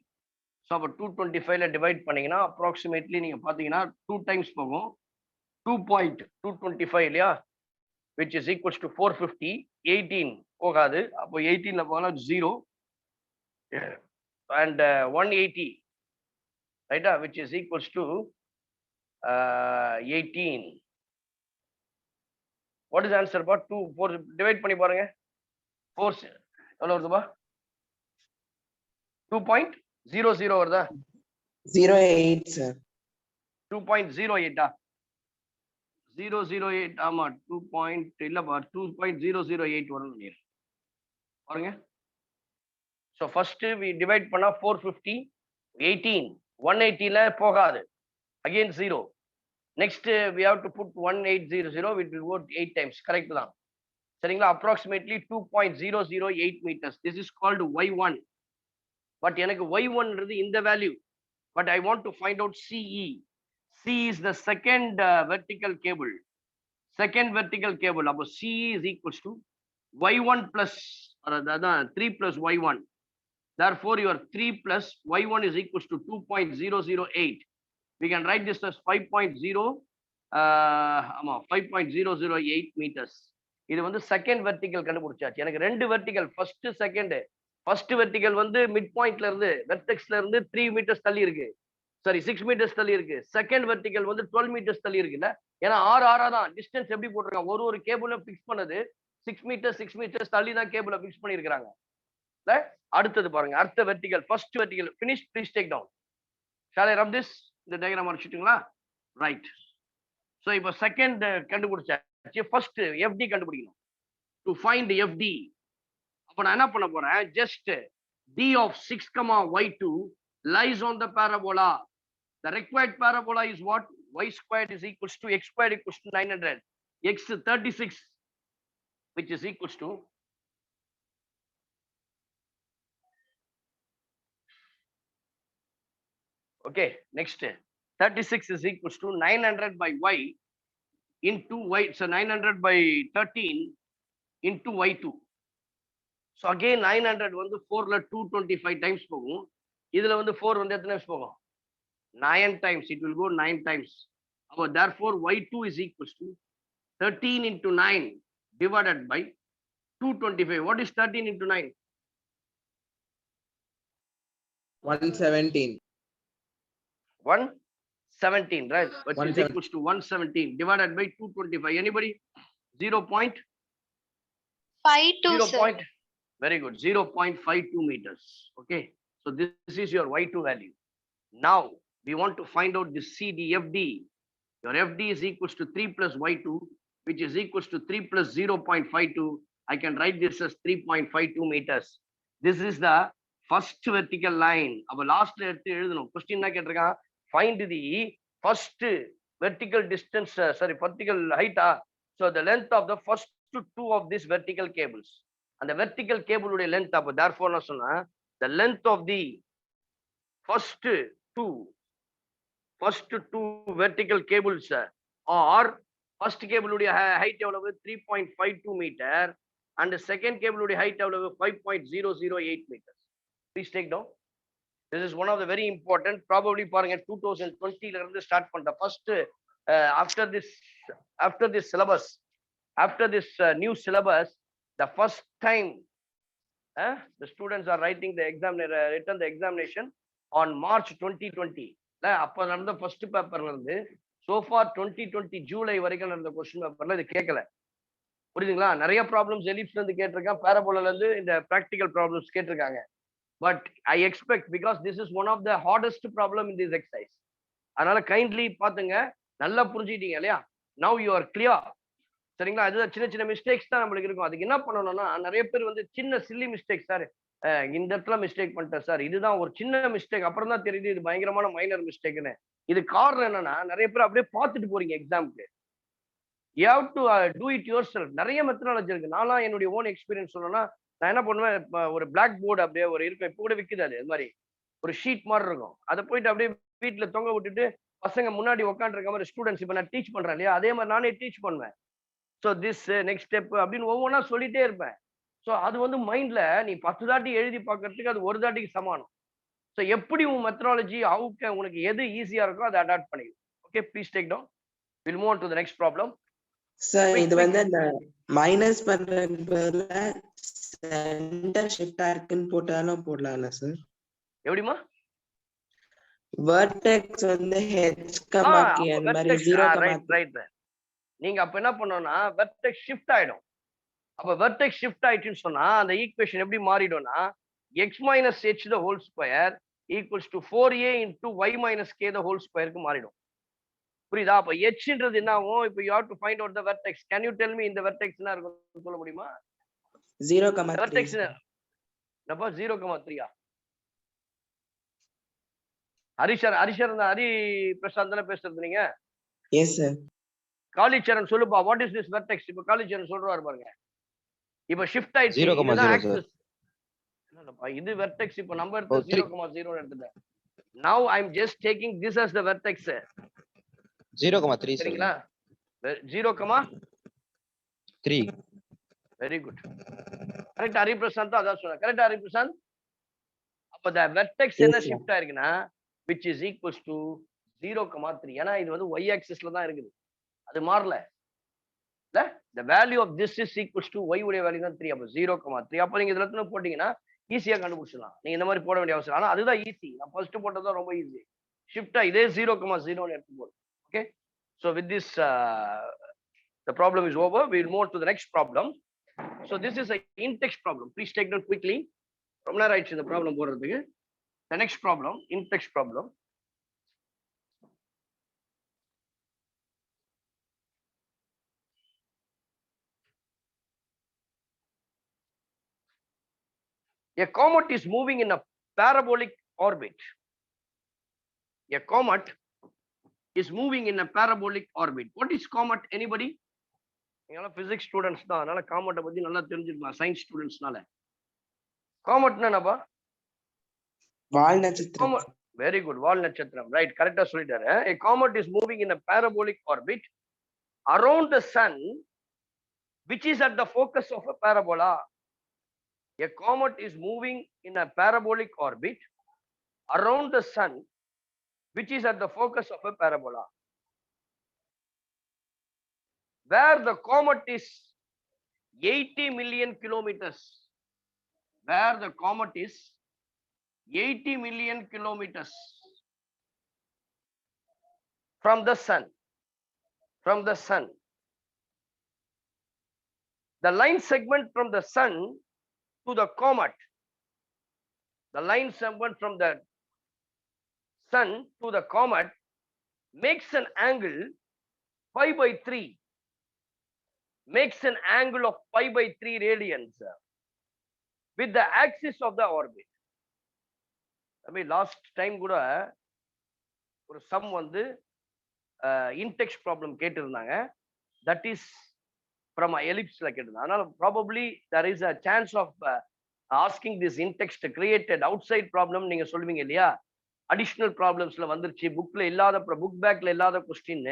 So அப்போ 225ல டிவைட் பண்ணீங்கன்னா approximately நீங்க பாத்தீங்கன்னா 2 times போகும். 2.225 இல்லையா? Which is equals to 450. 18 போகாது. அப்போ 18ல போனா 0 and 180, right? Which is equals to 18. What is the answer? About 2 4 divide பண்ணி பாருங்க. 4 எவ்வளவு வருதுப்பா? 2.00 வருதா? 08 sir. 2.08 008. ஆமா 2. இல்லப்பா 2.008 வரும் பாருங்க. So first we divide பண்ணா 450, 18 180 ல போகாது. Again 0. Next we have to put 1800. It will go 8 times. Correct தான். சரிங்களா? Approximately 2.008 meters. This is called y1. But எனக்கு y1 ன்றது இந்த value. But I want to find out CE. C is the second vertical cable. Second vertical cable. அப்போ CE is equals to y1 plus, அதான் 3 plus y1. Therefore, your 3 plus y1 is equals to 2.008. We can write this as 5.008 meters. இது வந்து second vertical கண்டுபிடிச்சாச்சு. எனக்கு ரெண்டு vertical, first second. First vertical வந்து mid பாயிண்ட்ல இருந்து வெர்டெக்ஸ்ல இருந்து 3 meters தள்ளி இருக்கு. சாரி 6 meters தள்ளி இருக்கு. செகண்ட் வெர்டிகல் வந்து 12 meters தள்ளி இருக்குல்ல. ஏன்னா ஆறா தான் டிஸ்டன்ஸ் எப்படி போட்டிருக்காங்க, ஒரு கேபிள ஃபிக்ஸ் பண்ணது 6 meters தள்ளி தான் கேபிள ஃபிக்ஸ் பண்ணிருக்காங்க. அடுத்தது பாருங்க, அடுத்த vertical, first vertical finish. Please take down. Shall I rub this? இந்த டயகிராம் அடிச்சிட்டீங்களா? ரைட். சோ இப்போ செகண்ட் கண்டுபிடிச்சாச்சு. ஃபர்ஸ்ட் FD கண்டுபிடிக்கணும். டு ஃபைண்ட் FD, அப்ப நான் என்ன பண்ண போறேன், just D of 6, y2 lies on the parabola. The required parabola is what? Y squared is equals to x squared equals to 900. X 36, which is equals to okay, next 36 is equals to 900 by y into y. So 900 by 13 into y2. So again 900 வந்து 4 ல 225 times போகும். இதுல வந்து 4 வந்து எத்தனை times போகும்? 9 times. It will go 9 times. So therefore y2 is equals to 13 into 9 divided by 225. What is 13 into 9? 117. 117, right? Which is equals to 117 divided by 225. Anybody? 0.52, 0. sir. Very good. 0.52 meters. Okay. So this is your y2 value. Now we want to find out the CDFD. Your FD is equals to 3 plus y2, which is equals to 3 plus 0.52. I can write this as 3.52 meters. This is the first vertical line. அப்ப லாஸ்ட்ல எடுத்து எழுதணும். Question என்ன கேட்டிருக்கான்? Find the first vertical distance, vertical height. So the length of the first two of these vertical cables. And the vertical cable உடைய length. அப்ப therefore நான் சொன்னா the length of the first two vertical cables or first cable உடைய height எவ்வளவு? 3.52 meter. And the second cable உடைய height எவ்வளவு? 5.008 meters. Please take down. This is one of the very important, probably பாருங்க 2020 ல இருந்து start பண்ற first after this syllabus, after this new syllabus, the first time the students are writing the written the examination on March 2020. அப்ப நடந்த first paper ல இருந்து so far 2020 July வரைக்கும் நடந்த question paperல இது கேட்கல. புரியுதுங்களா? நிறைய ப்ராப்ளம்ஸ் எலிப்ஸ்ல இருந்து கேட்டிருக்காங்க, பாராபோலால இருந்து இந்த பிராக்டிகல் ப்ராப்ளம்ஸ் கேட்டிருக்காங்க. But I expect, because this is one of the hardest problem in this exercise. அதனால kindly பாத்துங்க, நல்லா புரிஞ்சிட்டீங்க இல்லையா? Now you are clear. சரிங்களா? அது சின்ன மிஸ்டேக்ஸ் தான் நம்மளுக்கு இருக்கும். அதுக்கு என்ன பண்ணணும்னா, நிறைய பேர் வந்து சின்ன சில்லி மிஸ்டேக், சார் இந்த இடத்துல மிஸ்டேக் பண்ணிட்டேன் சார், இதுதான் ஒரு சின்ன மிஸ்டேக், அப்புறம் தான் தெரியுது இது பயங்கரமான மைனர் மிஸ்டேக்னு. இது காரணம் என்னன்னா, நிறைய பேர் அப்படியே பார்த்துட்டு போறீங்க எக்ஸாமுக்கு. You have to do it yourself. நிறைய மெத்தடாலஜி இருக்கு. நான்லாம் என்னுடைய ஓன் எக்ஸ்பீரியன்ஸ் சொல்லணும்னா, நான் என்ன பண்ணுவேன், ஒரு பிளாக் போர்டு அப்படியே ஒரு இருக்கும், இப்போ கூட விற்குது, அது மாதிரி ஒரு ஷீட் மாதிரி இருக்கும். அதை போயிட்டு அப்படியே வீட்டுல தொங்க விட்டுட்டு பசங்க முன்னாடி உட்காந்துருக்க மாதிரி ஸ்டூடெண்ட்ஸ் இப்போ நான் டீச் பண்றேன் இல்லையா, அதே மாதிரி நானே டீச் பண்ணுவேன். ஸோ திஸ் நெக்ஸ்ட் ஸ்டெப் அப்படின்னு ஒவ்வொன்றா சொல்லிட்டே இருப்பேன். ஸோ அது வந்து மைண்ட்ல நீ 10 தாட்டி எழுதி பார்க்கறதுக்கு அது ஒரு தாட்டிக்கு சமானம். ஸோ எப்படி உன் மெத்தடாலஜி அவுக்க உனக்கு எது ஈஸியா இருக்கோ அதை அடாப்ட் பண்ணிடும். Okay, please take down. Will move on to the next problem. Sir இது வந்து அந்த மைனஸ் பண்றதுல சென்டர் ஷிஃப்ட் இருக்குன்னு போட்டாலும் போடலாம்ல சார்? எப்படிமா? வெர்டெக்ஸ் வந்து ஹெச் கமாக்கி அந்த மாதிரி 0 ரைட். நீங்க அப்ப என்ன பண்ணனும்னா வெர்டெக்ஸ் ஷிஃப்ட் ஆயிடும். அப்ப வெர்டெக்ஸ் ஷிஃப்ட் ஆயிடுச்சுன்னு சொன்னா அந்த ஈக்குவேஷன் எப்படி மாறிடும்னா x minus h the whole square equals to 4a into y minus k the whole square க்கு மாறிடும். புரியுதா? அப்ப h ன்றது என்ன ஆகும்? இப்போ you have to find out the vertex. Can you tell me இந்த vertex என்ன இருக்கும்னு சொல்ல முடியுமா? 0,3. vertex என்னப்பா 0,3? ஹரி பிரசாந்த் தானே பேசுறது நீங்க? Yes sir. காளிச்சரன் சொல்லுப்பா, வாட் இஸ் திஸ் வெர்டெக்ஸ்? இப்ப காளிச்சரன் சொல்றாரு பாருங்க. இப்ப ஷிஃப்ட் ஆயிடுச்சு. 0,0 சார். என்னப்பா இது வெர்டெக்ஸ்? இப்ப நம்பர் 0,0 எடுத்துட்டேன். Now I'm just taking this as the vertex. 0,3 சரிங்களா? 0,3. Very good. Correct Hari Prashanth அதான் சொன்னேன். கரெக்ட் ஹரி பிரசாந்த்? அப்ப the vertex என்ன ஷிஃப்ட் ஆயிருக்குன்னா which is equals to 0,3. ஏன்னா இது வந்து y axisல தான் இருக்குது. அது மாறல. இல்ல? The value of this is equals to y உடைய வேல்யூ தான் 3. அப்ப 0,3. அப்ப நீங்க இதுல இருந்து போட்டீங்கன்னா ஈஸியா கண்டுபிடிச்சிடலாம். நீங்க இந்த மாதிரி போட வேண்டிய அவசியம். ஆனா அதுதான் ஈஸி. நான் ஃபர்ஸ்ட் போட்டது ரொம்ப ஈஸி. ஷிஃப்டா இதே 0,0 எடுத்து போடு. Okay. So with this the problem is over. We will move to the next problem. So this is a in-text problem. Please take note quickly. ரொம்ப நேரம் ஆயிடுச்சு இந்த ப்ராப்ளம் போடுறதுக்கு. The next problem, in-text problem. A comet is moving in a parabolic orbit. A comet is moving in a parabolic orbit. What is comet? Anybody? நீங்க physics students தான், அதனால காமெட்டை பத்தி நல்லா தெரிஞ்சுக்கலாம். சயின்ஸ் ஸ்டூடெண்ட்ஸ்னால காமெட்னா என்னப்பா? வால் நட்சத்திரம். வெரி குட், வால் நட்சத்திரம். ரைட், கரெக்டா சொல்லிட்டாரு. A comet is moving in a parabolic orbit around the sun, which is at the focus of a parabola. A comet is moving in a parabolic orbit around the sun, which is at the focus of a parabola. Where the comet is 80 million kilometers. Where the comet is 80 million kilometers from the sun. From the sun. The line segment from the sun to the comet. The line segment from the sun to the comet makes an angle pi by 3. Makes an angle of pi by 3 radians with the axis of the orbit. I mean, last time கூட ஒரு sum வந்து in-text problem கேட்டிருந்தாங்க. That is from ellipse ல கேட்டிருந்தாங்க. அதனால probably there is a chance of asking this in-text created outside problem நீங்க சொல்லுவீங்க இல்லையா? அடிஷனல் ப்ராப்ளம்ஸ்ல வந்துருச்சு, புக்ல இல்லாத, புக் பேக்ல இல்லாத கொஸ்டின்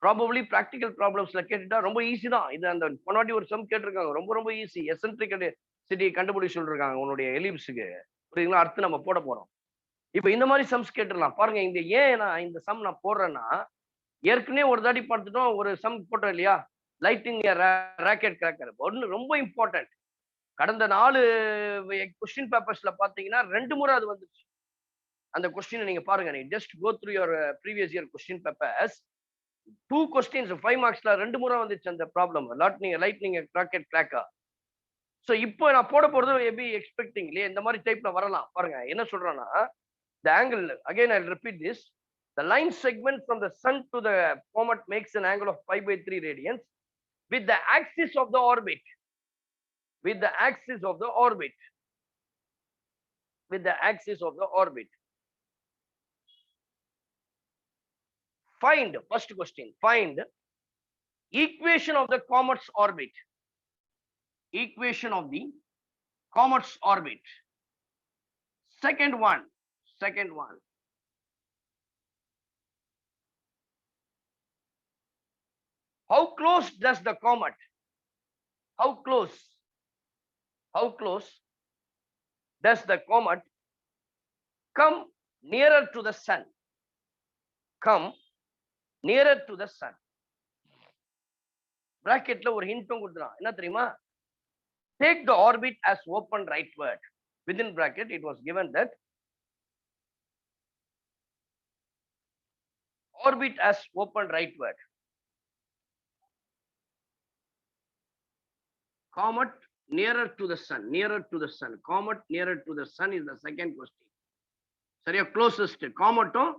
ப்ராபப்ளி ப்ராக்டிகல் ப்ராப்ளம்ஸ்ல கேட்டுட்டா ரொம்ப ஈஸி தான். இது அந்த முன்னாடி ஒரு சம் கேட்டிருக்காங்க, ரொம்ப ரொம்ப ஈஸி. எசென்ட்ரிக் சிட்டி கண்டுபிடிச்சு சொல்லிருக்காங்க உன்னுடைய எலிப்ஸுக்கு. புரியுதுங்களா? அடுத்து நம்ம போட போறோம். இப்ப இந்த மாதிரி சம்ஸ் கேட்டுடலாம். பாருங்க, இந்த ஏன் நான் இந்த சம் நான் போடுறேன்னா, ஏற்கனவே ஒரு தாட்டி பார்த்துட்டோம், ஒரு சம் போட்டோம் இல்லையா? Lighting rocket cracker. ஒன்னு ரொம்ப இம்பார்ட்டன்ட். கடந்த 4 கொஸ்டின் பேப்பர்ஸ்ல பாத்தீங்கன்னா 2 முறை அது வந்துச்சு. அந்த கொஸ்டின் நீங்க பாருங்க, நீ just go through your previous year question papers. 2 questions 5 மார்க்ஸ்ல 2 முறை வந்துச்சு அந்த problem. Lightning rocket cracker. So இப்போ நான் போட போறது மேபி எக்ஸ்பெக்டிங் இல்லையா, இந்த மாதிரி டைப்ல வரலாம். பாருங்க என்ன சொல்றேன்னா, the angle, again I'll repeat this, the line segment from the sun to the comet makes an angle of pi by 3 radians with the axis of the orbit. With the axis of the orbit. With the axis of the orbit. Find, first question, find equation of the comet's orbit. Equation of the comet's orbit. Second one. How close does the comet, how close does the comet come nearer to the sun? Come nearer to the sun. Bracketல ஒரு ஹிண்ட்டும் கொடுத்துறான். என்ன தெரியுமா? Take the orbit as open rightward. Within bracket it was given that orbit as open rightward. Comet nearer to the sun. Nearer to the sun. Comet nearer to the sun is the second question. சரியா? closest. cometம்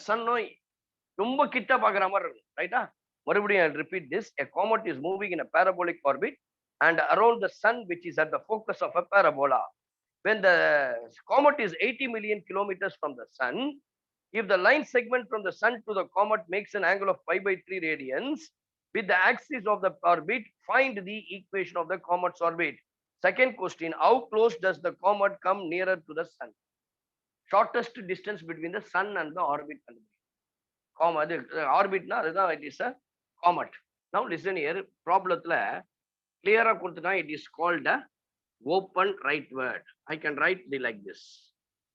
சன்னும் ரொம்ப கிட்ட பாக்குற மாதிரி இருக்கு. ரைட்டா? மறுபடியும் I'll repeat this. A comet is moving in a parabolic orbit and around the sun, which is at the focus of a parabola. When the comet is 80 million kilometers from the sun, If the line segment from the sun to the comet makes an angle of pi/3 radians with the axis of the orbit, find the equation of the comet's orbit. Second question, how close does the comet come nearer to the sun? Shortest distance between the sun and the orbit. Comet, orbit na, it is a comet. Now listen here, problem clear it is called a open right word. I can write it like this.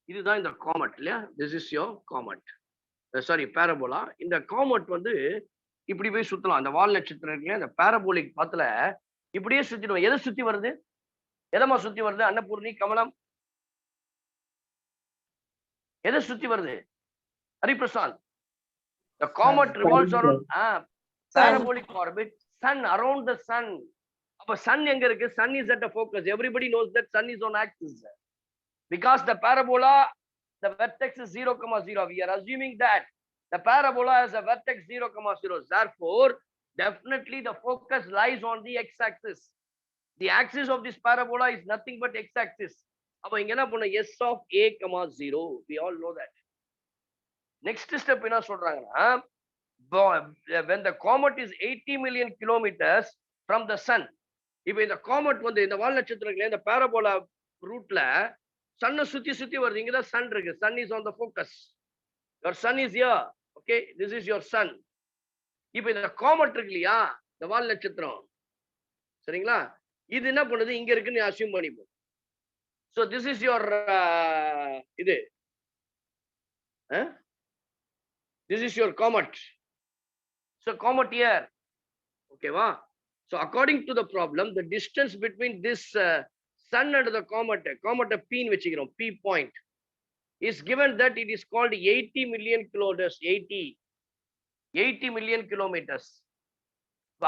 This is the comet. This is your comet. Sorry, parabola. In the comet வந்து இப்படி போய் சுத்தலாம். அந்த வால் நட்சத்திரம் இருக்குல்ல, அந்த parabolic பாத்துல இப்படியே சுத்திடும். எதை சுத்தி வருது? எதமா சுத்தி வருது? அன்னபூர்ணி, கமலம், எதை சுத்தி வருது? Hariprasanth. The comet revolves around parabolic orbit, sun, around the sun. அப்ப sun எங்க இருக்கு? Sun is at a focus. Everybody knows that sun is on axis. Because the parabola, the vertex is 0,0. We are assuming that the parabola has a vertex 0,0. Therefore, definitely the focus lies on the x-axis. The axis of this parabola is nothing but x-axis. அப்ப இங்க என்ன பண்ண? S of a, 0. We all know that. Next step என்ன சொல்றாங்கன்னா, when the comet is 80 million kilometers from the sun. இப்ப இந்த comet வந்து இந்த வால் நட்சத்திரத்துல இந்த parabola ரூட்ல sun சுத்தி சுத்தி வருது. இங்க தான் sun இருக்கு. Sun is on the focus. Your sun is here. Okay, this is your sun. இப்ப இந்த comet இருக்கு இல்லையா, இந்த வால் நட்சத்திரம், சரிங்களா? இது என்ன பண்ணுது? இங்க இருக்குன்னு அசியூம் பண்ணிப்போம். So this is your இது this is your comet. So comet here. Okay va? So according to the problem, the distance between this sun and the comet P ன்னு வெச்சிக்கிறோம், P point, is given that it is called 80 million kilometers. 80 million kilometers.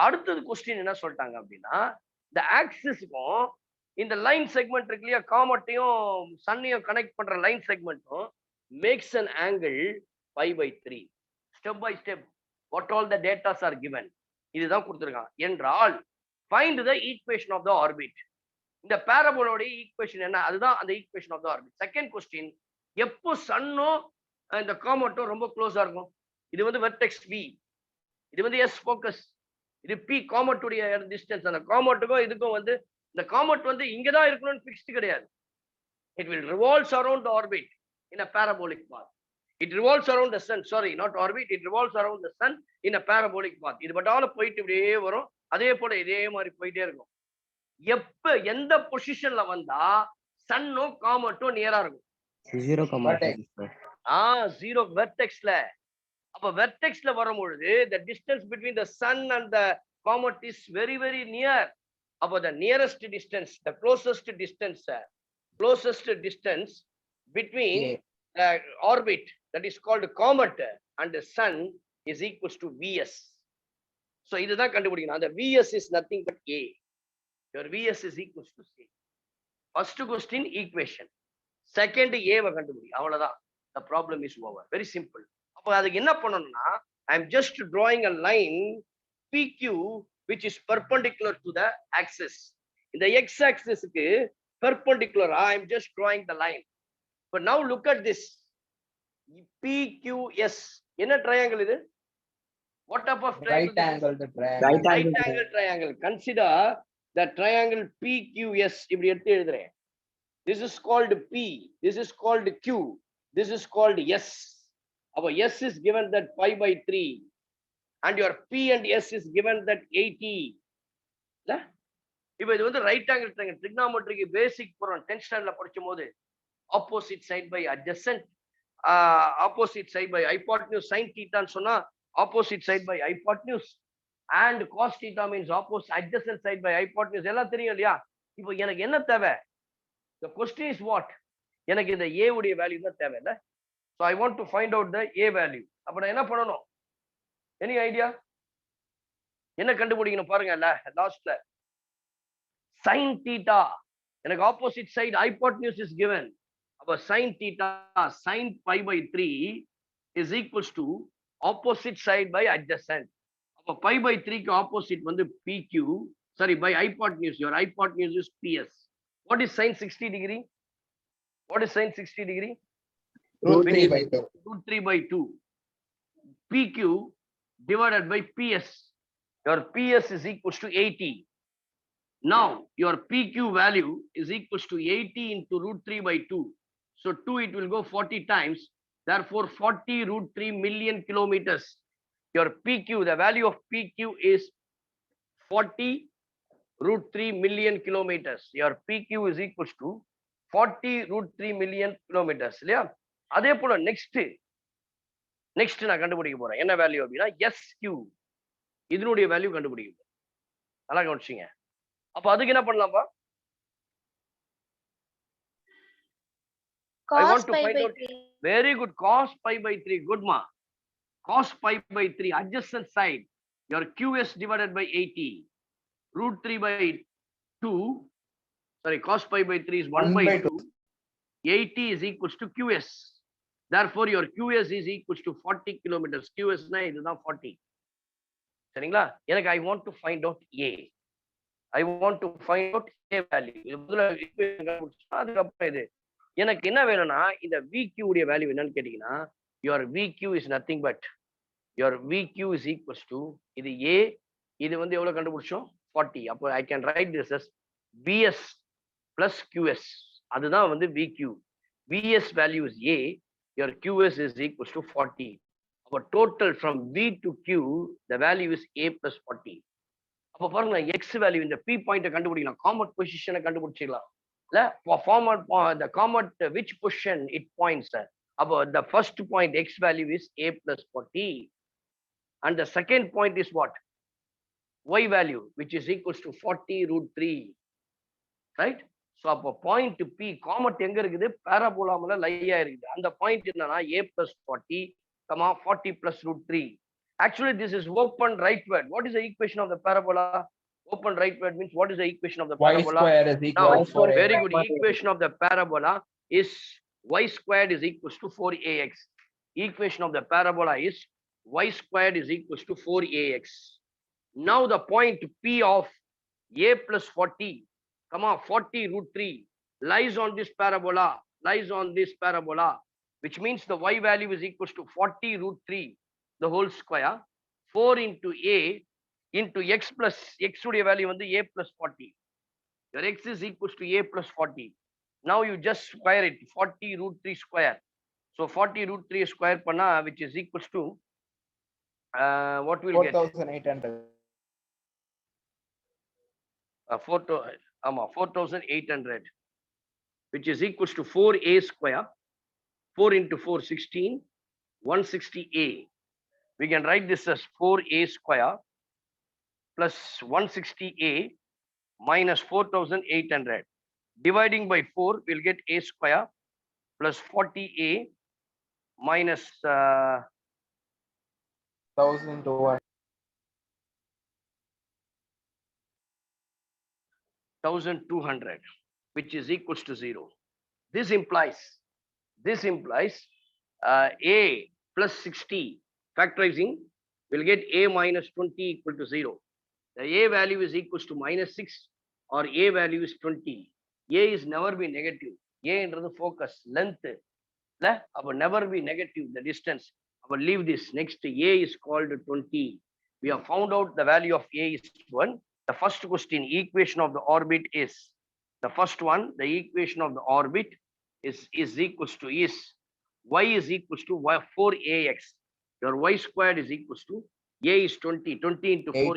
அடுத்தது question என்ன சொல்லிட்டாங்க அப்படின்னா, இந்த ஆக்சிஸ்க்கும் இந்த line segment இருக்கு இல்லையா, காமெட்டையும் சன்னையும் கனெக்ட் பண்ற லைன் செக்மெண்ட்டும் makes an angle pi/3. Step by step what all the datas are given. இதுதான் கொடுத்திருக்காங்க. என்றால் find the equation of the orbit. இந்த பாரபோலோட ஈக்குவேஷன் என்ன? அதுதான் அந்த equation of the orbit. Second question, எப்போ சன்னோ இந்த காமெட்டோ ரொம்ப க்ளோஸா இருக்கும்? இது வந்து வெர்டெக்ஸ் V, இது வந்து S ஃபோக்கஸ், இது P காமெட்டுடைய டிஸ்டன்ஸ். அந்த காமெட்டுக்கும் இதுக்கும் வந்து இந்த காமெட் வந்து இங்க தான் இருக்கணும்னு ஃபிக்ஸ்டு கிடையாது. It will revolves around the orbit in a parabolic path. It revolves around the sun. Sorry, not orbit. It revolves around the sun in a parabolic path. இது பட்டால போயிட்டு இப்படியே வரும். அதே போல இதே மாதிரி போயிட்டே இருக்கும். எப்ப எந்த பொசிஷன்ல வந்தா சன்னோ காமெட்டோ நியரா இருக்கும்? 0 வெர்டெக்ஸ்ல. அப்ப வெர்டெக்ஸ்ல வரும்பொழுது the distance between the sun and the comet is very very near. அப்ப the nearest distance, the closest distance between orbit, that is called comet, and the sun is equals to Vs. So இதுதான் கண்டுபிடிக்கணும். அந்த Vs is nothing but A. Your Vs is equals to C. First question equation, second A வ கண்டுபிடி, அவ்வளவுதான். The problem is over. Very simple. அப்ப அதுக்கு என்ன பண்ணணும்னா, I am just drawing a line PQ which is perpendicular to the axis. In the x axis க்கு perpendicular, I am just drawing the line. But now look at this. PQS. என்ன triangle இது? What type of triangle? Right angle triangle. Consider the triangle PQS. இப்படி எடுத்து எழுதுறேன். This is called P. This is called Q. This is called S. Our S is given that pi/3. And your P and S is given that 80. இப்போ இது வந்து right angle triangle. ட்ரிக்னாமெட்ரிக்கு பேசிக் போறோம் 10th ஸ்டாண்டர்ட்ல படிக்கும்போது opposite side by adjacent, opposite side by hypotenuse, sin theta ன்னு சொன்னா opposite side by hypotenuse, and cos theta means opposite adjacent side by hypotenuse. எல்லாம் தெரியும் இல்லையா? இப்போ எனக்கு என்ன தேவை? The question is what? எனக்கு இந்த A உடைய வேல்யூ தான் தேவை இல்ல? So I want to find out the A value. அப்ப நான் என்ன பண்ணணும்? Any idea? என்ன கண்டுபிடிக்கணும் பாருங்க. லாஸ்ட்ல sin theta, எனக்கு opposite side hypotenuse is given. அப்ப sin theta, sin pi/3 is equals to opposite side by adjacent. அப்ப pi/3 க்கு opposite வந்து PQ, sorry, by hypotenuse. Your hypotenuse is PS. What is sin 60 degree? What is sin 60 degree? root 3 by 2. Root 3 by 2. PQ divided by PS. Your PS is equals to 80. Now your PQ value is equals to 80 into root 3 by 2. So 2 it will go 40 times. Therefore 40 root 3 million kilometers. Your PQ, the value of PQ is 40 root 3 million kilometers. Your PQ is equals to 40 root 3 million kilometers. இல்லையா? அதே போல next நான் கண்டுபிடிக்க போறேன். என்ன value அப்படின்னா SQ. இதனுடைய value கண்டுபிடிக்க போறேன். நல்லா கவனிச்சிங்க. அப்ப அதுக்கு என்ன பண்ணலாம்ப்பா? I want to find out. Very good. Cos pi by 3. Good ma. Cos pi by 3. Adjacent side. Your QS divided by 80. Root 3 by 2. Sorry, cos pi by 3 is 1 by 2. 80 is equals to QS. Therefore, your QS is equals to 40 kilometers. QS na இதுதான் 40. சரிங்களா? எனக்கு I want to find out A. I want to find out A value. அதுக்கப்புறம் இது எனக்கு என்ன வேணும்னா இந்த VQ உடைய வேல்யூ என்னன்னு கேட்டீங்கன்னா your VQ is nothing but your VQ is equals to இது A, இது வந்து எவ்வளவு கண்டுபிடிச்சோம் 40. அப்போ I can write this as VS plus QS. அதுதான் வந்து VQ. VS value is A, your QS is equals to 40. அப்போ total from V to Q the value is A plus 40. அப்போ பாருங்க X value இந்த P பாயிண்ட கண்டுபிடிக்கலாம், comet பொசிஷனை கண்டுபிடிச்சிடலாம். The comet which position it points about the first point X value is A plus 40 and the second point is what Y value which is equals to 40 root 3, right? So அப்போ point P comet எங்க இருக்குது parabola மேல லையா இருக்குது. அந்த point என்னன்னா A plus 40 40 plus root 3. Actually this is open rightward. What is the equation of the parabola? Open rightward means what is the equation of the parabola? Y square is equal to 4 very good. Equation of the parabola is y squared is equals to 4ax. Equation of the parabola is y squared is equals to 4ax. Now the point P of A plus 40, 40 root 3 lies on this parabola, which means the y value is equals to 40 root 3, the whole square, 4 into A into x plus x uடைய value வந்து A plus 40. Your x is equals to A plus 40. Now you just square it, 40 root 3 square. So 40 root 3 square panna, which is equals to what will get 4,800. 4,800, which is equals to 4a square. 4 into 4 16, 160a. We can write this as 4a square plus 160a minus 4,800. Dividing by 4, we'll get a square plus 40a minus 1,200, which is equals to 0. This implies a plus 60 factorizing will get a minus 20 equal to 0. The a value is equals to minus 6 or a value is 20. A is never be negative. A என்றது focus length. Never be negative the distance. Leave this. Next a is called 20. We have found out the value of a is 1. The first question, equation of the orbit is the first one. The equation of the orbit is equals to y is equals to 4ax. Your y squared is equals to a is 20. 20 into 4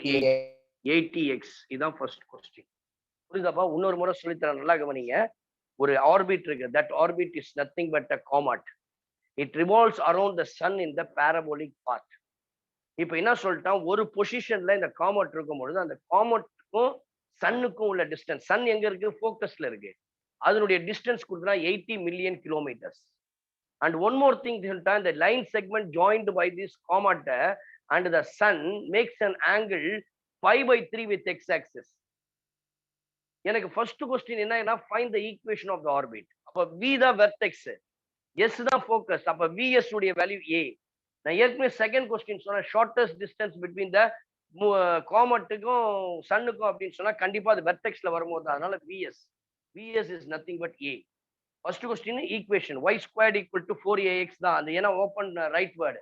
80x. இதான் first question. புரியுதாப்பா? இன்னொரு முறை சொல்லித்தரேன், நல்லா கவனிங்க. ஒரு orbit இருக்கு. That orbit is nothing but a comet. It revolves around the sun in the parabolic path. இப்போ என்ன சொல்லிட்டான், ஒரு பொசிஷன்ல இந்த காமெட் இருக்கும் பொழுது அந்த காமெட்டுக்கும் சன்னுக்கும் உள்ள டிஸ்டன்ஸ், சன் எங்க இருக்கு, ஃபோக்கஸ்ல இருக்கு, அதனுடைய டிஸ்டன்ஸ் கொடுத்தா 80 million kilometers. And one more thing, the line segment joined by this comet and the sun makes an angle pi by 3 with x-axis. எனக்கு ஃபர்ஸ்ட் கொஸ்டின் என்ன, find the equation of the orbit. அப்ப v தான் vertex, s தான் focus. அப்ப vs உடைய value a. நான் ஏற்கனவே second question சொன்ன ஷார்ட்டஸ்ட் டிஸ்டன்ஸ் பிட்வீன் த காமெட்டுக்கும் சன்னுக்கும் அப்படின்னு சொன்னா கண்டிப்பா அது வெர்டெக்ஸ்ல வரும்போது, அதனால vs is nothing but a. First question equation y squared equal to 4ax தான் அந்த ஏன்னா ஓப்பன் ரைட் வேர்டு.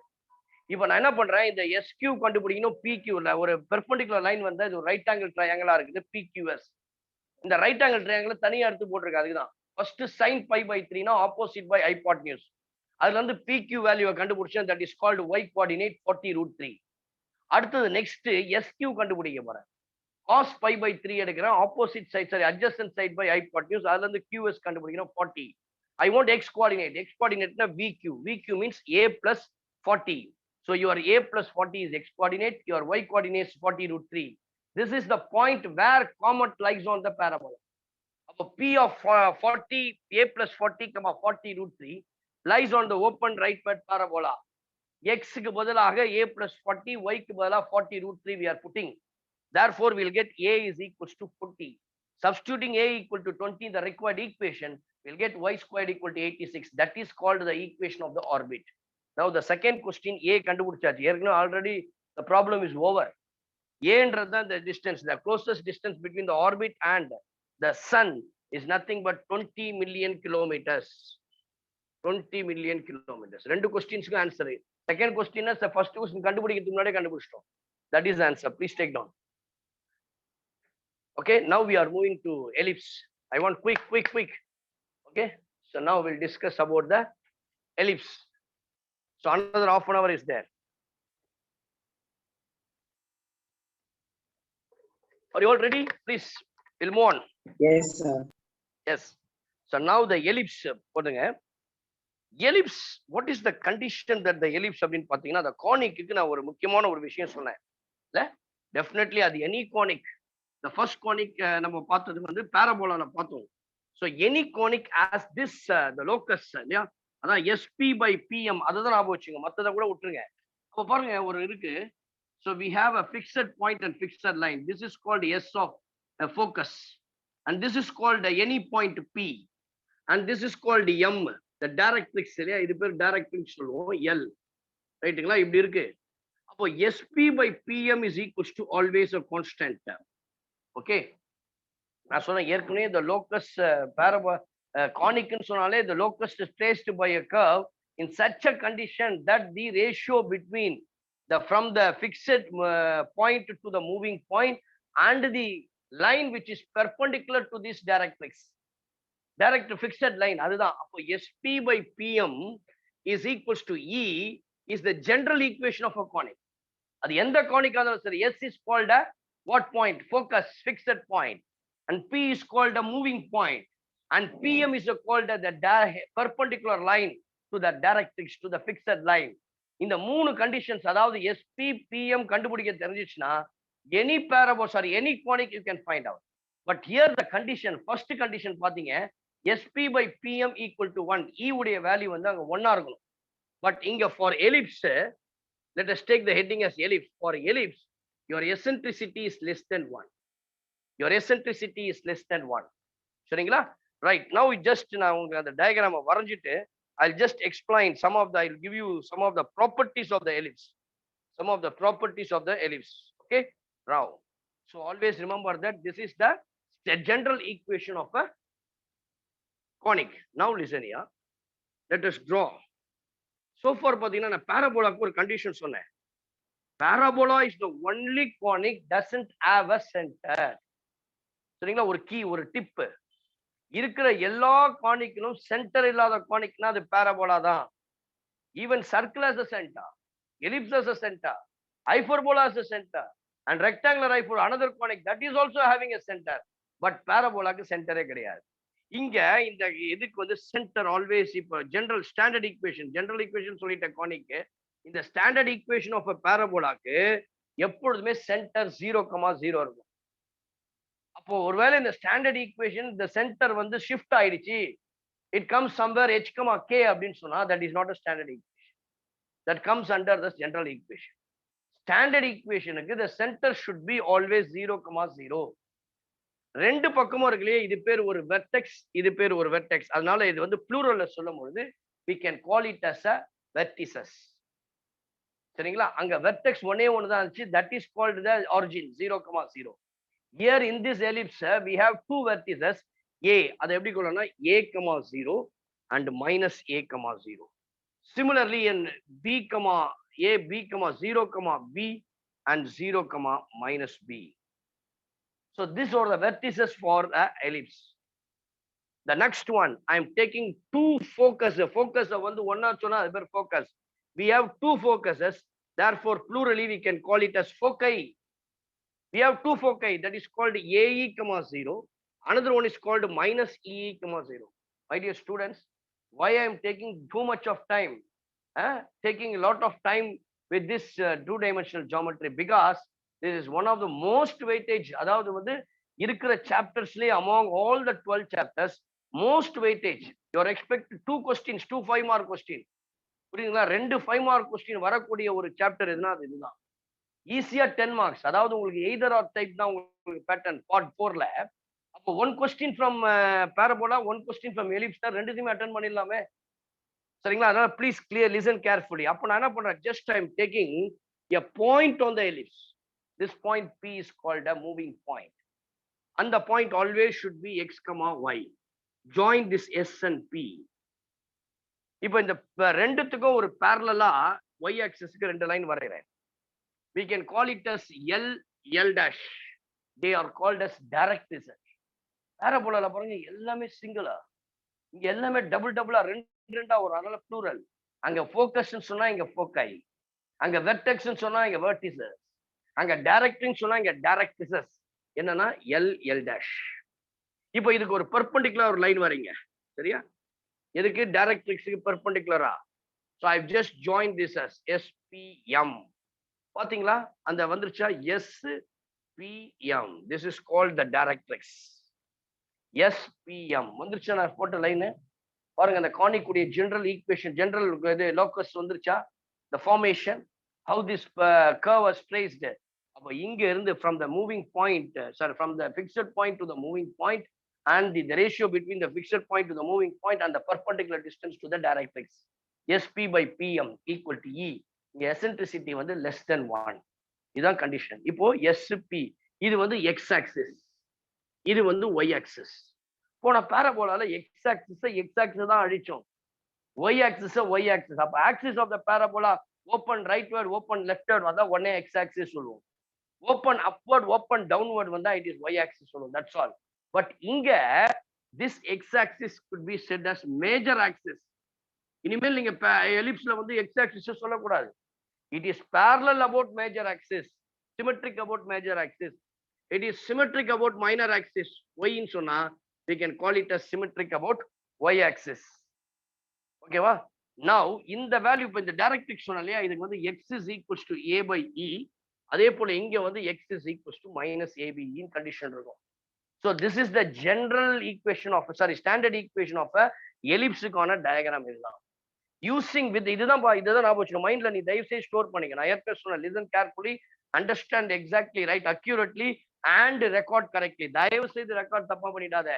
இப்போ நான் என்ன பண்றேன், இந்த SQ கண்டுபிடிக்கணும். PQல ஒரு பெர்பெண்டிகுலர் லைன் வந்து இது ரைட் ஆங்கிள் ட்ரையாங்கிளா இருக்குது PQS. இந்த ரைட் ஆங்கிள் ட்ரையாங்கிள் தனியா எடுத்து போட்டிருக்கு. அதுக்குதான் ஃபர்ஸ்ட் sin π/3 னா ஆப்போசிட் பை ஹைபோட்டனியூஸ். அதுல இருந்து PQ வேல்யூவை கண்டுபிடிச்சேன். That is called y coordinate 40√3. அடுத்தது நெக்ஸ்ட் SQ கண்டுபிடிக்க போறேன். cos π/3 எடுக்கிறேன். Opposite side sorry adjacent side by hypotenuse. அதுல இருந்து QS கண்டுபிடிக்கணும் 40. I want x coordinate. X coordinate na VQ. VQ means a plus 40. So your a plus 40 is x coordinate. Your y coordinate is 40√3. This is the point where comet lies on the parabola. P of 40, a plus 40, 40√3 lies on the open right side parabola. X க்கு பதிலாக a plus 40, y க்கு பதிலாக 40√3 we are putting. Therefore, we will get a is equals to 40. Substituting a equal to 20, the required equation, we'll get y squared equal to 86. That is called the equation of the orbit. Now, the second question, a kandupidichachu. Already the problem is over. A is the distance, the closest distance between the orbit and the sun is nothing but 20 million kilometers. 20 million kilometers. Rendu questions ku answer. Second question is the first question kandupidikradhukku munade kandupidichtom. That is the answer. Please take down. Okay, now we are moving to ellipse. I want quick. Okay, so now we'll discuss about the ellipse. So another half an hour is there. Are you all ready? Please, we'll move on. Yes, sir. Yes. So now the ellipse. Ellipse, what is the condition that the ellipse அப்படின்னு பார்த்தீங்கன்னா, the conic க்கு நான் ஒரு முக்கியமான ஒரு விஷயம் சொன்னேன். இல்ல definitely அது any conic. The first conic நம்ம பார்த்தது வந்து parabola பார்த்தோம். So any conic as this the locus இல்லையா, அதான் SP/PM அதுதான் ஞாபகம் வச்சுங்க, மத்தத கூட விட்டுருங்க. அப்ப பாருங்க ஒரு இருக்கு. So we have a fixed point and fixed line. This is called S of focus, and this is called any point P, and this is called M, the directrix இல்லையா, இது பேர் directrix சொல்லுவோம் L. ரைட்டுங்களா? இப்படி இருக்கு. அப்போ SP/PM is equals to always a constant. Okay, நான் சொன்னேன் ஏற்கனவே the locus conic ன்னு சொன்னாலே the locus is traced by a curve in such a condition that the ratio between from the fixed point to the moving point and the line which is perpendicular to this directrix, direct fixed line, அதுதான். அப்போ SP/PM is equals to E is the general equation of a conic. அது எந்த conic ஆனாலும் சரி, S is called a what point? Focus, fixed point. And P is called a moving point. And PM is called the perpendicular line to the directrix, to the fixed line. இந்த மூணு conditions, அதாவது SP, PM கண்டுபிடிக்க தெரிஞ்சிச்சுன்னா any parabola, sorry, any conic you can find out. But here the condition, first condition பாத்தீங்க, SP/PM equal to 1. E உடைய value வந்து அங்க 1 இருக்கணும். But இங்க for ellipse, let us take the heading as ellipse. For ellipse, your eccentricity is less than 1. Your eccentricity is less than 1. சரிங்களா? Right. Now நான் உங்களுக்கு அந்த diagram வரைஞ்சிட்டு I'll just explain I'll give you some of the properties of the ellipse. Some of the properties of the ellipse. Okay? Now, so always remember that this is the general equation of a conic. Now listen here. Let us draw. So far பாத்தீங்கன்னா நான் parabola-க்கு ஒரு condition சொன்னேன். Parabola is the only conic doesn't have a center. சரிங்களா? ஒரு key, ஒரு tip. இருக்கிற எல்லா கானிக்கிலும் centre இல்லாத கானிக்னா அது parabola தான். Even circle has a center, ellipse has a center, hyperbola has a center, and rectangular hyperbola, another conic, that is also having a center. But parabola-க்கு சென்டரே கிடையாது. இங்க இந்த இதுக்கு வந்து சென்டர் ஆல்வேஸ், இப்போ ஜெனரல் ஸ்டாண்டர்ட் ஈக்குவேஷன் சொல்லிட்ட கானிக்கு, இந்த standard equation of parabola-க்கு எப்பொழுதுமே centre 0,0 இருக்கும். அப்போ ஒருவேளை இந்த ஸ்டாண்டர்ட் ஈக்குவேஷன் இந்த சென்டர் வந்து ஷிஃப்ட் ஆயிடுச்சு, it comes somewhere h, k அப்படின்னு சொன்னா that is not a standard equation. That comes under the general equation. Standard equation-க்கு the center should be always 0,0. ரெண்டு பக்கமும் இருக்குல்லையே, இது பேர் ஒரு வெர்டெக்ஸ், இது பேர் ஒரு வெர்டெக்ஸ். அதனால இது வந்து ப்ளூரல்ல சொல்லும் பொழுது we can call it as a vertices. சரிங்களா? அங்க வெர்டெக்ஸ் ஒன்னே ஒன்று தான் இருந்துச்சு, that is called the origin 0,0. Here in this ellipse we have two vertices. A அது எப்படி கொள்ளனா A, 0 and minus A, 0. Similarly in B, A, B, 0, B and 0, minus B. So these are the vertices for the ellipse. The next one, I am taking two focus. Focus வந்து ஒன்னா சொன்னா அது பேர் focus. We have two focuses. Therefore, plurally we can call it as foci. We have two foci that is called AE, 0. Another one is called minus EE, 0. My dear students, why I am taking too much of time? Taking a lot of time with this two-dimensional geometry because this is one of the most weightage. அதாவது வந்து இருக்கிற சாப்டர்ஸ்லயே among all the 12 chapters, most weightage. You are expected 2 questions, 2 5-mark question. புரியுதுங்களா? 2 5-mark question வரக்கூடிய ஒரு chapter எதுனா அது இதுதான். ஈஸியா 10 marks. அதாவது உங்களுக்கு எய்தர் ஆர் டைப் தான் உங்களுக்கு பேட்டர்ன் பார்ட் 4ல. அப்போ 1 question from parabola, 1 question from ellipse தான் ரெண்டுத்தையுமே அட்டெண்ட் பண்ணிடலாமே. சரிங்களா? அதனால ப்ளீஸ் கிளியர் லிசன் கேர்ஃபுல்லி. அப்போ நான் என்ன பண்றேன்? Just I am taking a point on the ellipse. This point P is called a moving point. And the point always should be x, y. Join this S and P. இப்போ இந்த ரெண்டுத்துக்கும் ஒரு parallel-ஆ y axis-க்கு ரெண்டு line வரையறேன். We can call it as L, L dash. They are called as directrices. Parabola-ல பாருங்க எல்லாமே சிங்கிளா. இங்க எல்லாமே டபுளா ரெண்டா வரும். அதனால ப்ளூரல். அங்க ஃபோக்கஸ்னு சொன்னா இங்க ஃபோக்கை. அங்க வெர்டெக்ஸ்னு சொன்னா இங்க வெர்டிசஸ். அங்க டைரக்ட்னு சொன்னா இங்க டைரக்ட்ரிசஸ். என்னன்னா எல் எல் டேஷ். இப்போ இதுக்கு ஒரு பெர்பெண்டிகுலர் ஒரு லைன் வரீங்க. சரியா? எதுக்கு? டைரக்ட்ரிக்ஸ்க்கு பெர்பெண்டிகுலரா. So I've just joined this as SPM. பாத்தீங்களா? அந்த வந்துருச்சா? SPM. This is called the directrix. SPM வந்துருச்சா? நான் போட்ட லைன் பாருங்க. அந்த கானிக்குடைய ஜெனரல் ஈக்குவேஷன், ஜெனரல் இது லோக்கஸ் வந்துருச்சா? The formation, how this curve was traced. அப்போ இங்க இருந்து from the moving point, from the fixed point to the moving point and the ratio between the fixed point to the moving point and the perpendicular distance to the directrix. SP by PM equal to E. இங்க eccentricity வந்து less than 1. இதுதான் condition. இப்போ SP இது வந்து x axis, இது வந்து y axis. போன பாராபோலால x axis தான் அழிச்சோம், y axis. அப்ப axis of the parabola open rightward, open leftward வந்தா உடனே x axis சொல்லுவோம். open upward, open downward வந்தா it is y axis சொல்லுவோம். That's all. But இங்க this x axis could be said as major axis. இனிமேல் நீங்க எலிப்ஸ்ல வந்து x axis சொல்லக்கூடாது. It is parallel about major axis, symmetric about major axis. It is symmetric about minor axis. Y ன்னு சொன்னா we can call it as symmetric about y axis. ஓகேவா? Now இந்த value இப்ப இந்த டைரக்ட்ரிக்ஸ் சொன்னா இல்லையா, இதுக்கு வந்து x is equals to a by e. அதே போல இங்க வந்து x is equals to minus ab in condition இருக்கும். So this is the general equation of, standard equation of a ellipse-க்கான diagram இதுதான். Using with இதுதான் ஞாபகம் வச்சுக்கணும். மைண்ட்ல நீ தயவு செய்து ஸ்டோர் பண்ணிக்க. நான் ஏற்கனவே சொன்னேன், listen carefully, understand exactly, right, accurately and record correctly. தயவு செய்து ரெக்கார்ட் தப்பா பண்ணிடாத.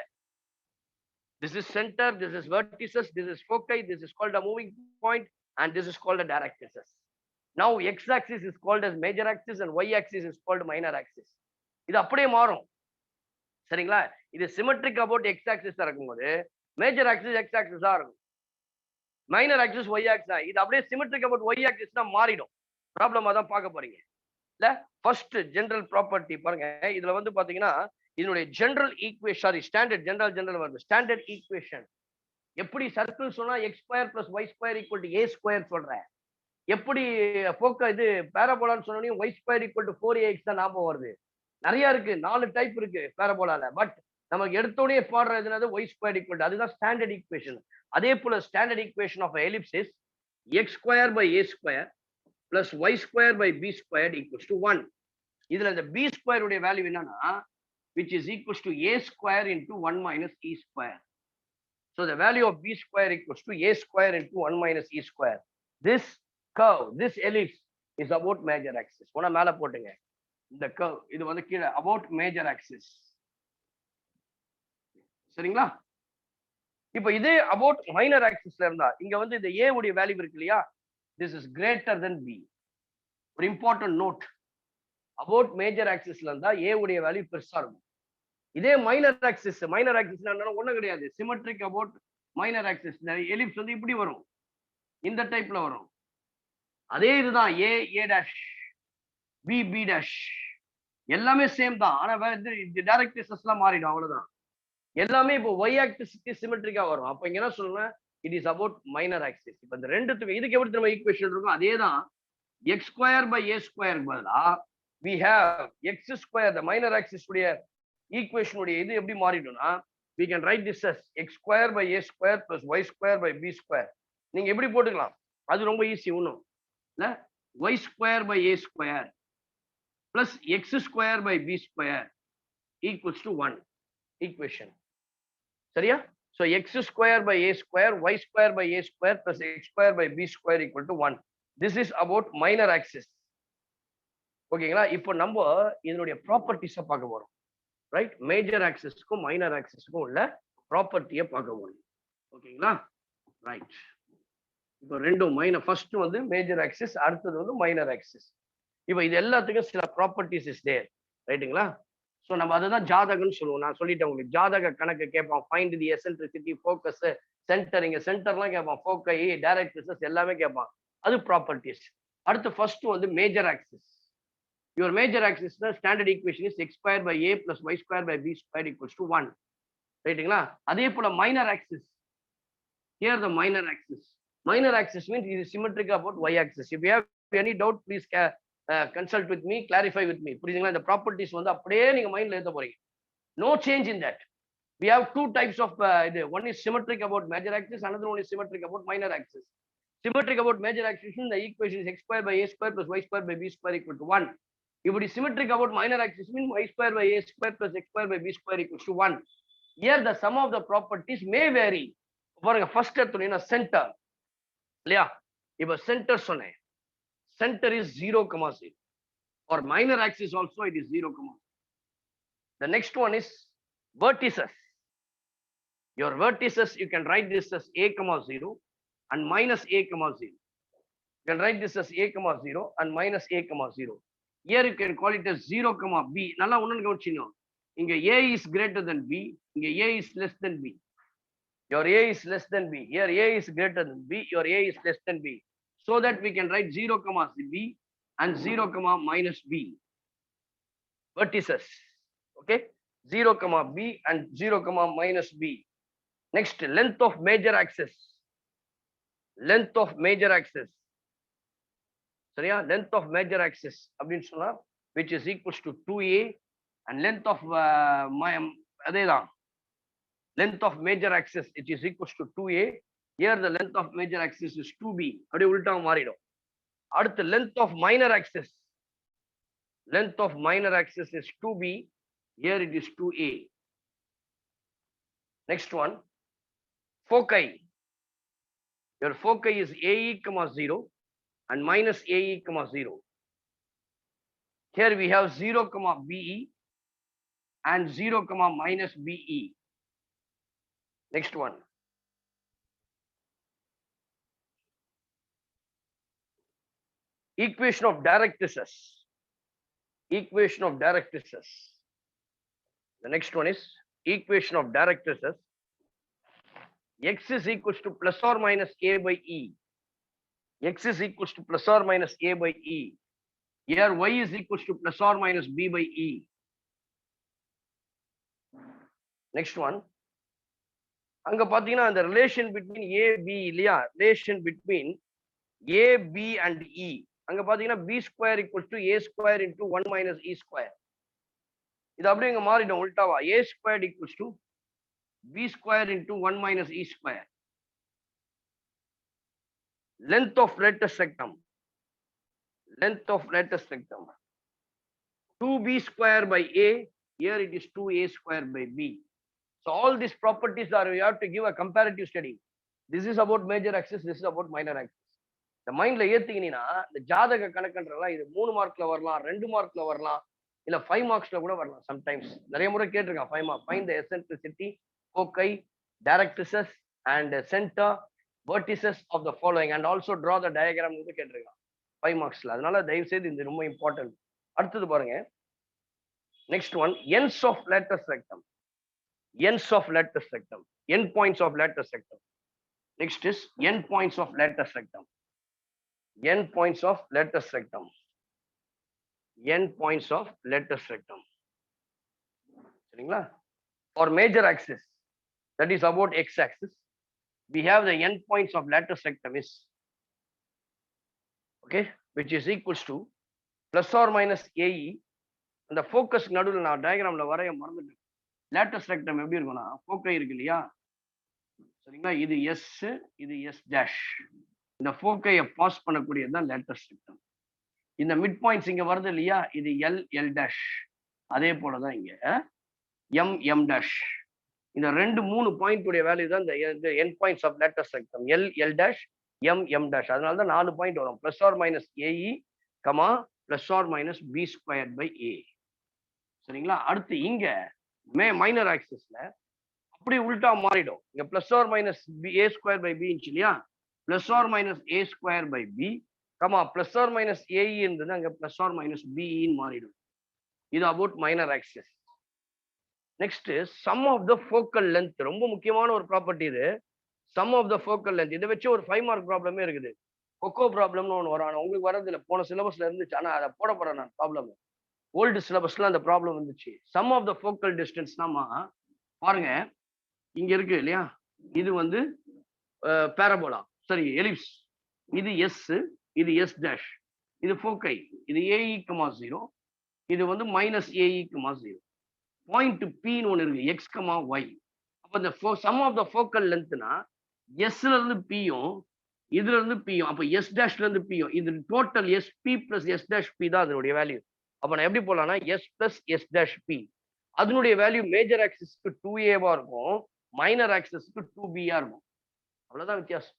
This is center, this is vertices, this is foci, this is called a moving point and this is called a directrices. Now x axis is called as major axis and y axis is called minor axis. இது அப்படியே மாறும். சரிங்களா? இது symmetric about x axis இருக்கும்போது major axis x axis தான் இருக்கும், minor axis y axis. இது அப்படியே சிமெட்ரிக் அபவுட் y axis தான் மாறிடும். ப்ராப்ளம் அதான் பார்க்க போறீங்க. இல்ல ஃபர்ஸ்ட் ஜெனரல் ப்ராப்பர்ட்டி பாருங்க. இதுல வந்து பாத்தீங்கன்னா இதனுடைய ஜெனரல் ஈக்குவேஷன், ஸ்டாண்டர்ட் ஜெனரல் வருது. ஸ்டாண்டர்ட் ஈக்குவேஷன் எப்படி சர்க்கிள் சொன்னா x square plus y square equal to a square சொல்றேன். எப்படி போக்க இது பேராபோலான்னு சொன்னோம் y square equal to 4ax தான் ஞாபகம் வருது. நிறைய இருக்கு, 4 டைப் இருக்கு பேராபோலால. பட் நமக்கு எடுத்தோடனே பாடுற எதுனாது y ஸ்கொயர் ஈக்குவல் டு, அதுதான் ஸ்டாண்டர்ட் ஈக்குவேஷன். அதே போல standard equation of ellipse is x square by a square plus y square by b square equals to 1. இதுல இந்த b ஸ்கொயர் உடைய வேல்யூ என்னன்னா which is equals to a square into 1 minus e square. So the value of b square equals to a square into 1 minus e square. This curve, this ellipse is about major axis. ஒண்ணா மேல போட்டுங்க. இந்த curve இது வந்து கீழே about major axis. சரிங்களா? இப்போ இதே about minor axisல இருந்தா இங்க வந்து இந்த a உடைய வேல்யூ இருக்கு இல்லையா, this is greater than b. ஒரு important note, about major axisல இருந்தா a உடைய வேல்யூ பெருசா இருக்கும். இதே மைனர் ஆக்சிஸ் ஒண்ணும் கிடையாது. Symmetric about minor axis. Ellipse வந்து இப்படி வரும், இந்த டைப்ல வரும். அதே இதுதான் ஏ டேஷ், பி டேஷ், எல்லாமே சேம் தான். ஆனா டைரக்ட்ரிசஸ் எல்லாம் மாறிடும், அவ்வளவுதான். எல்லாமே இப்போ ஒய் ஆக்சிஸ்க்கு சிமெட்ரிக்கா வரும். அப்ப இங்க என்ன சொல்லணும், it is about minor axis. இப்ப இந்த ரெண்டுத்துக்கு இதுக்கு எப்படி நம்ம ஈக்குவேஷன் இருக்கும், அதே தான். x square by a square பதிலா we have x square, the minor axis உடைய ஈக்குவேஷன் உடைய இது எப்படி மாறிடும்னா, we can write this as x square by a square plus y square by B square. நீங்க எப்படி போட்டுக்கலாம், அது ரொம்ப ஈஸி. ஒன்றும் இல்ல, y square by a square plus x square by B square equals to 1 equation. சரியா? So x square by a square, y square by a square plus x square by b square equal to 1. This is about minor axis. ஓகேங்களா? இப்போ நம்ம இதனுடைய ப்ராப்பர்ட்டிஸ பார்க்க போறோம். Right? Major ஆக்சிஸ்க்கும் minor ஆக்சிஸ்க்கும் உள்ள ப்ராப்பர்ட்டியை பார்க்க போறோம். ஓகேங்களா? ரைட். இப்போ ரெண்டும் ஃபர்ஸ்ட் வந்து மேஜர் ஆக்சிஸ், அடுத்தது வந்து மைனர் ஆக்சிஸ். இப்போ இது எல்லாத்துக்கும் சில ப்ராப்பர்ட்டிஸ் இஸ் தேர். ரைட்டுங்களா? ஸோ நம்ம அதுதான் ஜாதகம்னு சொல்லுவோம். நான் சொல்லிட்டேன் உங்களுக்கு, ஜாதக கணக்கு கேட்பான். ஃபைண்ட் தி எசென்ட்ரிசிட்டி, ஃபோக்கஸ், சென்டர். இங்க சென்டர்லாம் கேட்பான், ஃபோக்கை, டைரக்ட்ரிசஸ் எல்லாமே கேட்பான். அது ப்ராப்பர்ட்டிஸ். அடுத்து ஃபர்ஸ்ட் வந்து மேஜர் ஆக்சிஸ். யுவர் மேஜர் ஆக்சிஸ்னா standard equation is X square by A plus Y square by B square equals to 1. ரைட்டுங்களா? அதே போல minor axis. Here the minor axis. Minor axis means இது symmetric about Y axis. If you have any doubt please consult with me, clarify with me. புரியுதுங்களா? இந்த properties வந்து அப்படியே நீங்க மைண்ட்ல ஏத்த போறீங்க. No change in that. We have two types of இது. One is symmetric about major axis, another one is symmetric about minor axis. Symmetric about major axis, the equation is x square by a square plus y square by b square equal to 1. If it is symmetric about minor axis means y square by a square plus x square by b square equals to 1. Here the sum of the properties may vary. பாருங்க, first எடுத்தோம்னா centre இல்லையா? இப்போ centre சொன்னேன், center is 0, 0. For minor axis also it is 0, 0. The next one is vertices. Your vertices, you can write this as a, 0 and minus a, 0. You can write this as a, 0 and minus a, 0. Here you can call it as 0, b. Nalla onnnu kavachino. Inga a is greater than b, inga a is less than b. Your a is less than b. Here a is greater than b, your a is less than b. So that we can write 0, b and 0, minus b. Vertices. Okay? 0, b and 0, minus b. Next, length of major axis. Length of major axis. Sorry, length of major axis. Which is equals to 2a and length of length of major axis, it is equals to 2a. Here the length of major axis is 2b. அப்படியே உல்டா மாறிடும். அடுத்து length of minor axis. Length of minor axis is 2b. Here it is 2a. Next one, foci. Your foci is ae, 0 and minus ae, 0. Here we have 0, be and 0, minus be. Next one. Equation of directrices. Equation of directrices. The next one is equation of directrices. X is equals to plus or minus a by e. X is equals to plus or minus a by e. Here y is equals to plus or minus b by e. Next one. அங்க பாத்தீங்கன்னா அந்த relation between A B இல்லையா? Relation between A B and E. அங்க பாத்தீங்கன்னா b square equal to a square into 1 minus e square. இது அப்படியே இங்க மாறிடும் உல்டாவா. a square equals to b square into 1 minus e square. Length of latest rectum. Length of latest rectum. 2b square by a. Here it is 2a square by b. So all these properties are, you have to give a comparative study. This is about major axis, this is about minor axis. The mindல ஏத்திக்கினீனா இந்த ஜாதக கணக்குன்றலாம் இது 3 மார்க்ல வரலாம், 2 மார்க்ல வரலாம், இல்ல 5 மார்க்ஸ்ல கூட வரலாம். Sometimes நிறைய முறை கேட்டிருக்கான் 5 mark. Find the eccentricity, foci, directrices and center, vertices of the following and also draw the diagram னு கேட்டிருக்கான் 5 மார்க்ஸ்ல. அதனால தயவு செய்து இது ரொம்ப இம்பார்ட்டன்ட். அடுத்தது பாருங்க, Next one, ends of lattice rectum. Ends of lattice rectum. Endpoints of lattice rectum. Next is endpoints of lattice rectum. Endpoints of lattice rectum. Endpoints of lattice rectum. சரிங்களா? For major axis, that is about x-axis, we have the endpoints of lattice rectum is, okay, which is equals to plus or minus AE. அந்த focus நடுவில் நான் டயக்ராம்ல வரைய மறந்துட்டேன். lattice rectum எப்படி இருக்கும்னா ஃபோக்கை இருக்கு இல்லையா, சரிங்களா, இது S, இது S dash. இந்த ஃபோக்கையை பாஸ் பண்ணக்கூடியது தான் lattice rectum. இந்த மிட் பாயிண்ட்ஸ் இங்க வருது இல்லையா, இது L, L dash. அதே போலதான் இங்க M, M dash. இந்த 2-3 பாயிண்ட் உடைய வேல்யூ தான் இந்த end points of lattice rectum. L, L dash, M, M dash. அதனால தான் 4 பாயிண்ட் வரும். Plus or minus AE, comma plus or minus B square by A. சரிங்களா? அடுத்து இங்க மைனர் ஆக்சிஸ்ல அப்படி உல்டா மாறிடும். இங்க plus or minus A square by B இருந்துச்சு இல்லையா, plus or minus A square by B, comma plus or minus AE இருந்தது, அங்க பிளஸ் ஆர் மைனஸ் BE மாறிடும். இது about minor axis. Next sum of the focal length, ரொம்ப முக்கியமான ஒரு property இது. Sum of the focal length, இதை வச்சு ஒரு 5 மார்க் ப்ராப்ளமே இருக்குது. கொக்கோ ப்ராப்ளம்னு ஒன்று வரும். ஆனால் உங்களுக்கு வரது இல்லை, போன சிலபஸ்ல இருந்துச்சு, ஆனால் அதை போட போறேன் நான். ப்ராப்ளம் ஓல்டு சிலபஸ்ல அந்த ப்ராப்ளம் வந்துச்சு. Sum of the focal distance நாம பாருங்க, இங்க இருக்கு இல்லையா, இது வந்து பேரபோலா, சரி எலிப்ஸ், இது எஸ், இது எஸ் டேஷ், இது ஃபோக்கை, இது AE, 0, இது வந்து மைனஸ் AE, 0. பாயிண்ட் Pன்னு ஒன்று இருக்கு, X, Y. அப்ப இந்த சம் ஆஃப் த ஃபோக்கல் லென்த்னா எஸ்ல இருந்து பியும் இதுல இருந்து பியும், அப்ப எஸ் டேஷ்ல இருந்து பியும், இது total SP plus S dash P தான் அதனுடைய வேல்யூ. அப்ப நான் எப்படி போலாம்னா S plus S dash P, அதனுடைய வேல்யூ மேஜர் ஆக்சிஸ்க்கு 2A இருக்கும், மைனர் ஆக்சிஸ்க்கு 2B இருக்கும். அவ்வளவுதான் வித்தியாசம்.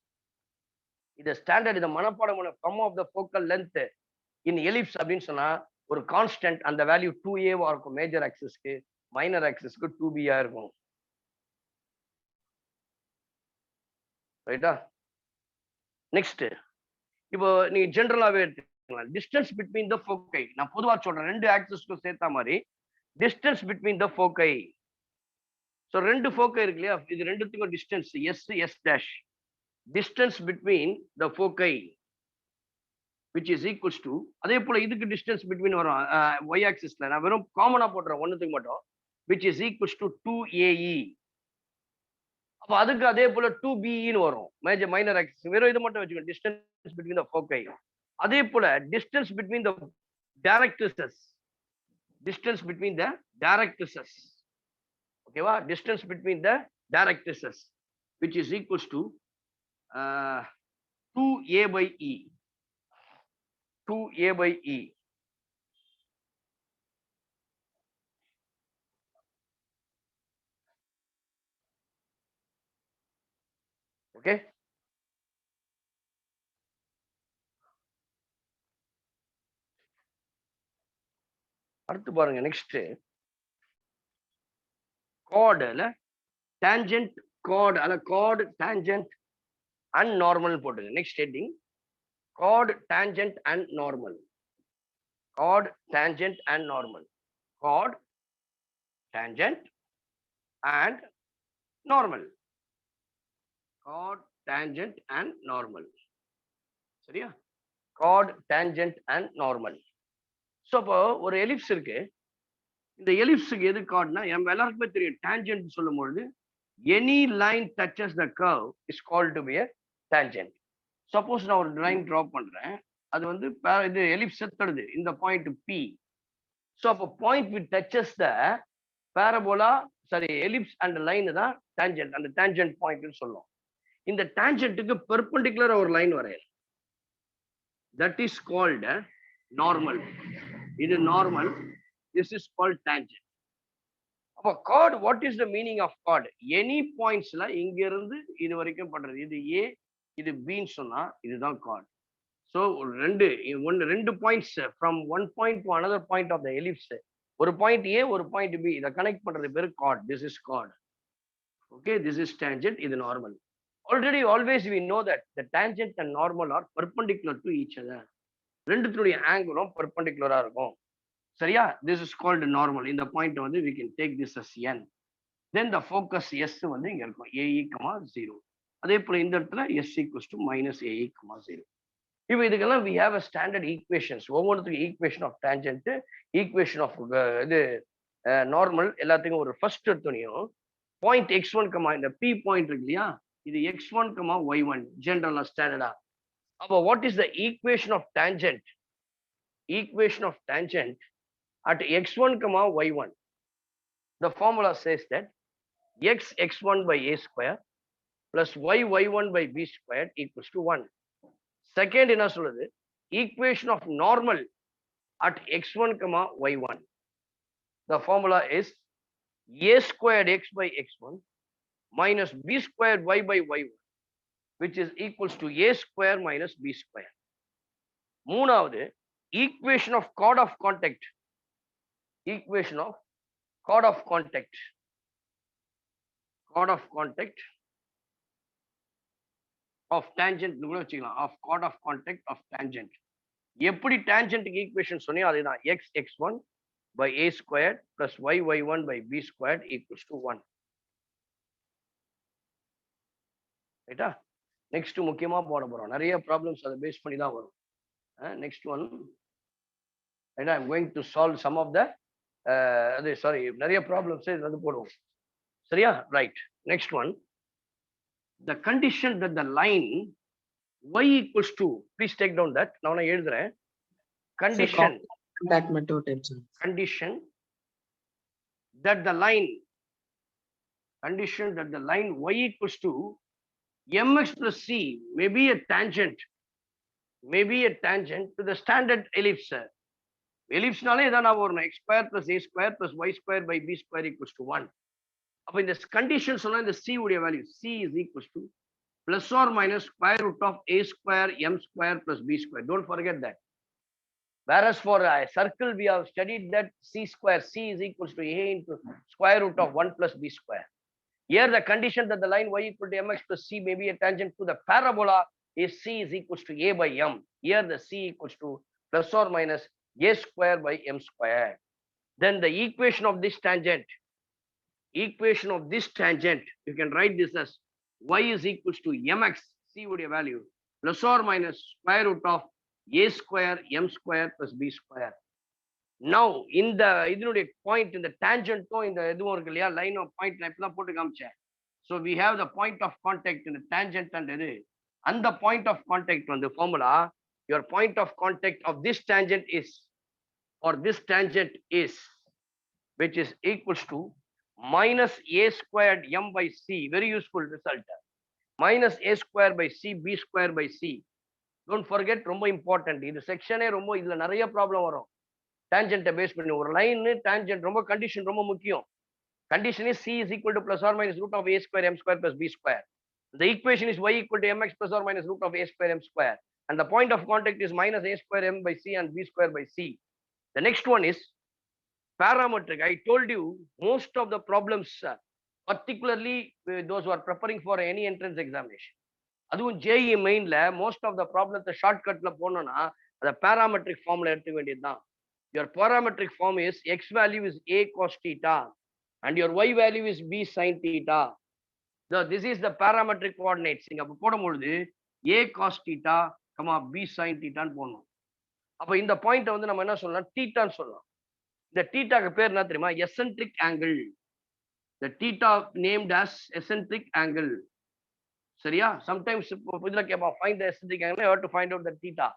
இது ஸ்டாண்டர்ட், இதை மனப்பாடம் பண்ண. Sum of the focal length in ellipse அப்படின்னு சொன்னா ஒரு கான்ஸ்டன்ட், அந்த வேல்யூ 2A இருக்கும் மேஜர் ஆக்சிஸ்க்கு, மைனர் ஆக்சிஸ்க்கு 2B இருக்கும். ரைட்டா? நெக்ஸ்ட், இப்போ நீங்க ஜென்ரலாவே எடுத்துக்கலாம். டிஸ்டன்ஸ் பிட்வீன் த ஃபோக்கை, நான் பொதுவா சொல்றேன், 2 ஆக்சிஸ்க்கும் சேர்த்த மாதிரி distance between the foci. So 2 foci இருக்கு இல்லையா, இது ரெண்டுத்துக்கும் distance S, S dash. Distance between the foci which is equals to, அதே போல இதுக்கு டிஸ்டன்ஸ் பிட்வீன் வரும் y ஆக்சிஸ்ல, நான் வெறும் காமனா போடுறேன் ஒண்ணுத்துக்கு மட்டும், which is equals to 2AE. அப்ப அதுக்கு அதே போல 2BE ன்னு வரும் மேஜர் மைனர் ஆக்சிஸ். வெறும் இது மட்டும் வச்சுக்கோங்க, டிஸ்டன்ஸ் பிட்வீன் த ஃபோக்கை. அதே போல distance between the directrices, distance between the directrices, ஓகேவா, distance between the directrices which is equals to 2A by E. 2A by E. Okay. அடுத்து பாருங்க, நெக்ஸ்ட் கார்டுல டான்ஜென்ட், கார்டு அல்ல கார்டு டான்ஜென்ட் அண்ட் நார்மல் போட்டுங்க. Next heading chord, tangent and normal. Chord, tangent and normal. Chord, tangent and normal. Chord, tangent and normal. சரியா? Chord, tangent and normal. So இப்போ ஒரு ellipse இருக்கு, இந்த எலிப்ஸுக்கு எது கார்டுனா, நம்ம எல்லாருக்குமே தெரியும், டான்ஜென்ட் சொல்லும் பொழுது any line duchess the curve is called to be a tangent. Suppose நான் ஒரு லைன் ட்ரா பண்றேன், அது வந்து இது எலிப்ஸ் செத்துடுது இந்த பாயிண்ட் P. ஸோ அப்போ point with touches the parabola, sorry ellipse and line தான் டான்ஜென்ட், அந்த டான்ஜென்ட் பாயிண்ட்னு சொல்லுவோம். இந்த டான்ஜென்ட்டுக்கு பெர்பெண்டிகுலரா ஒரு லைன் வரையலாம், தட் இஸ் கால்ட் நார்மல். இது normal, this is called tangent. அப்போ chord, what is the meaning of chord? Any பாயிண்ட்ஸ்ல இங்க இருந்து இது வரைக்கும் பண்றது, இது A, இது பின்னு சொன்னா இதுதான் கார்டு. ஸோ ரெண்டு points from one point to another point of the ellipse, ஒரு பாயிண்ட் A, ஒரு பாயிண்ட் B, இதை கனெக்ட் பண்றது பேரு chord. This is chord. Okay, this is tangent, இது normal. Already always we know that the tangent and normal are perpendicular to each other. ரெண்டுத்துடைய ஆங்கிளும் பெர்பெண்டிகுலரா இருக்கும். சரியா? This is called normal. இந்த point வந்து we can take this as n. Then the focus s வந்து இங்க இருக்கும் ae, 0. அதே போல இந்த இடத்துல s equals to minus ae, 0. இப்போ இதுக்கெல்லாம் we have a standard equations. ஒவ்வொன்றுத்துக்கும் equation of tangent, equation of இது நார்மல் எல்லாத்துக்கும் ஒரு ஃபர்ஸ்ட் எடுத்தோனையும் பாயிண்ட் x1, இந்த p பாயிண்ட் இருக்கு இல்லையா, இது x1, y1 ஜெனரலா ஸ்டாண்டர்டா. அப்போ what is the equation of tangent? Equation of tangent at x1, y1. The formula says that x1 by a square plus y1 by b squared equals to 1. Second என்ன சொல்லுது? Equation of normal at x1, y1. The formula is a squared x by x1 minus b squared y by y1, which is equals to a square minus b square. மூணாவது equation of chord of contact. Equation of chord of contact. Chord of contact of tangent கூட வச்சுக்கலாம். Of chord of contact of tangent. எப்படி tangent equation சொன்னியோ அதுதான் x1 by a squared plus y1 by b squared equals to 1. ரைட்டா? Next முக்கியமா போட போறோம். நிறைய problems அதை பேஸ் பண்ணி தான் வரும். நெக்ஸ்ட் ஒன், ரைட்டா, I'm going to solve some of the நிறைய ப்ராப்ளம்ஸ் இது வந்து போடுவோம். சரியா? Right. Next one, the condition that the line y equals to, please take down that. நான் எழுதுறேன். Condition that மட்டும் tension. Condition that the line y equals to mx plus c may be a tangent to the standard ellipse. Ellipse நாலே இதான் நான் வரணும். x square plus a square plus y square by b square equals to 1. அப்ப இந்த condition சொன்னா இந்த c உடைய value c is equals to plus or minus square root of a square m square plus b square. Don't forget that. Whereas for a circle we have studied that c is equals to a into square root of 1 plus b square. Here the condition that the line y equal to mx plus c may be a tangent to the parabola is c is equals to a by m. Here the c equals to plus or minus a square by m square. Then the equation of this tangent, you can write this as y is equals to mx, c would be a value, plus or minus square root of a square m square plus b square. Now இந்த இதனுடைய point, இந்த டேஞ்சன்ட்டும் இந்த இதுவும் இருக்கு இல்லையா, line of point நான் இப்பதான் போட்டு காமிச்சேன். So we have the point of contact, இந்த டேஞ்சன்ட் அண்ட் இது. அந்த பாயிண்ட் ஆஃப் கான்டாக்ட் வந்து formula, your point of contact of this tangent is, or this tangent is, which is equals to minus a squared m by c. Very useful result. Minus a square by c b square by c. Don't forget, ரொம்ப important. இது செக்ஷனே ரொம்ப, இதுல நிறைய problem வரும். டேஞ்சன்ட்டை base பண்ணி ஒரு line tangent ரொம்ப condition ரொம்ப முக்கியம். Condition is c is equal to plus or minus root of a square m square plus b square. The equation is y equal to mx plus or minus root of a square m square. And the point of contact is minus a square m by c and b square by c. The next one is parametric. I told you most of the problems, particularly those who are preparing for any entrance examination, அதுவும் JEE மெயின்ல most of the problems ஷார்ட்கட்ல போனோம்னா அந்த parametric formula எடுத்துக்க வேண்டியதுதான். Your parametric form is x value is a cos theta and your y value is b sin theta. So this is the parametric coordinates. நீங்க அப்ப போடும்போது a cos theta, b sin theta ன்னு போடணும். அப்ப இந்த பாயிண்ட வந்து நம்ம என்ன சொல்லலாம், தீட்டான்னு சொல்லலாம். இந்த தீட்டாக்கு பேர் என்ன தெரியுமா? eccentric angle. The theta named as eccentric angle. சரியா? Sometimes இதுல கேட்பான் find the eccentric angle, you have to find out the theta.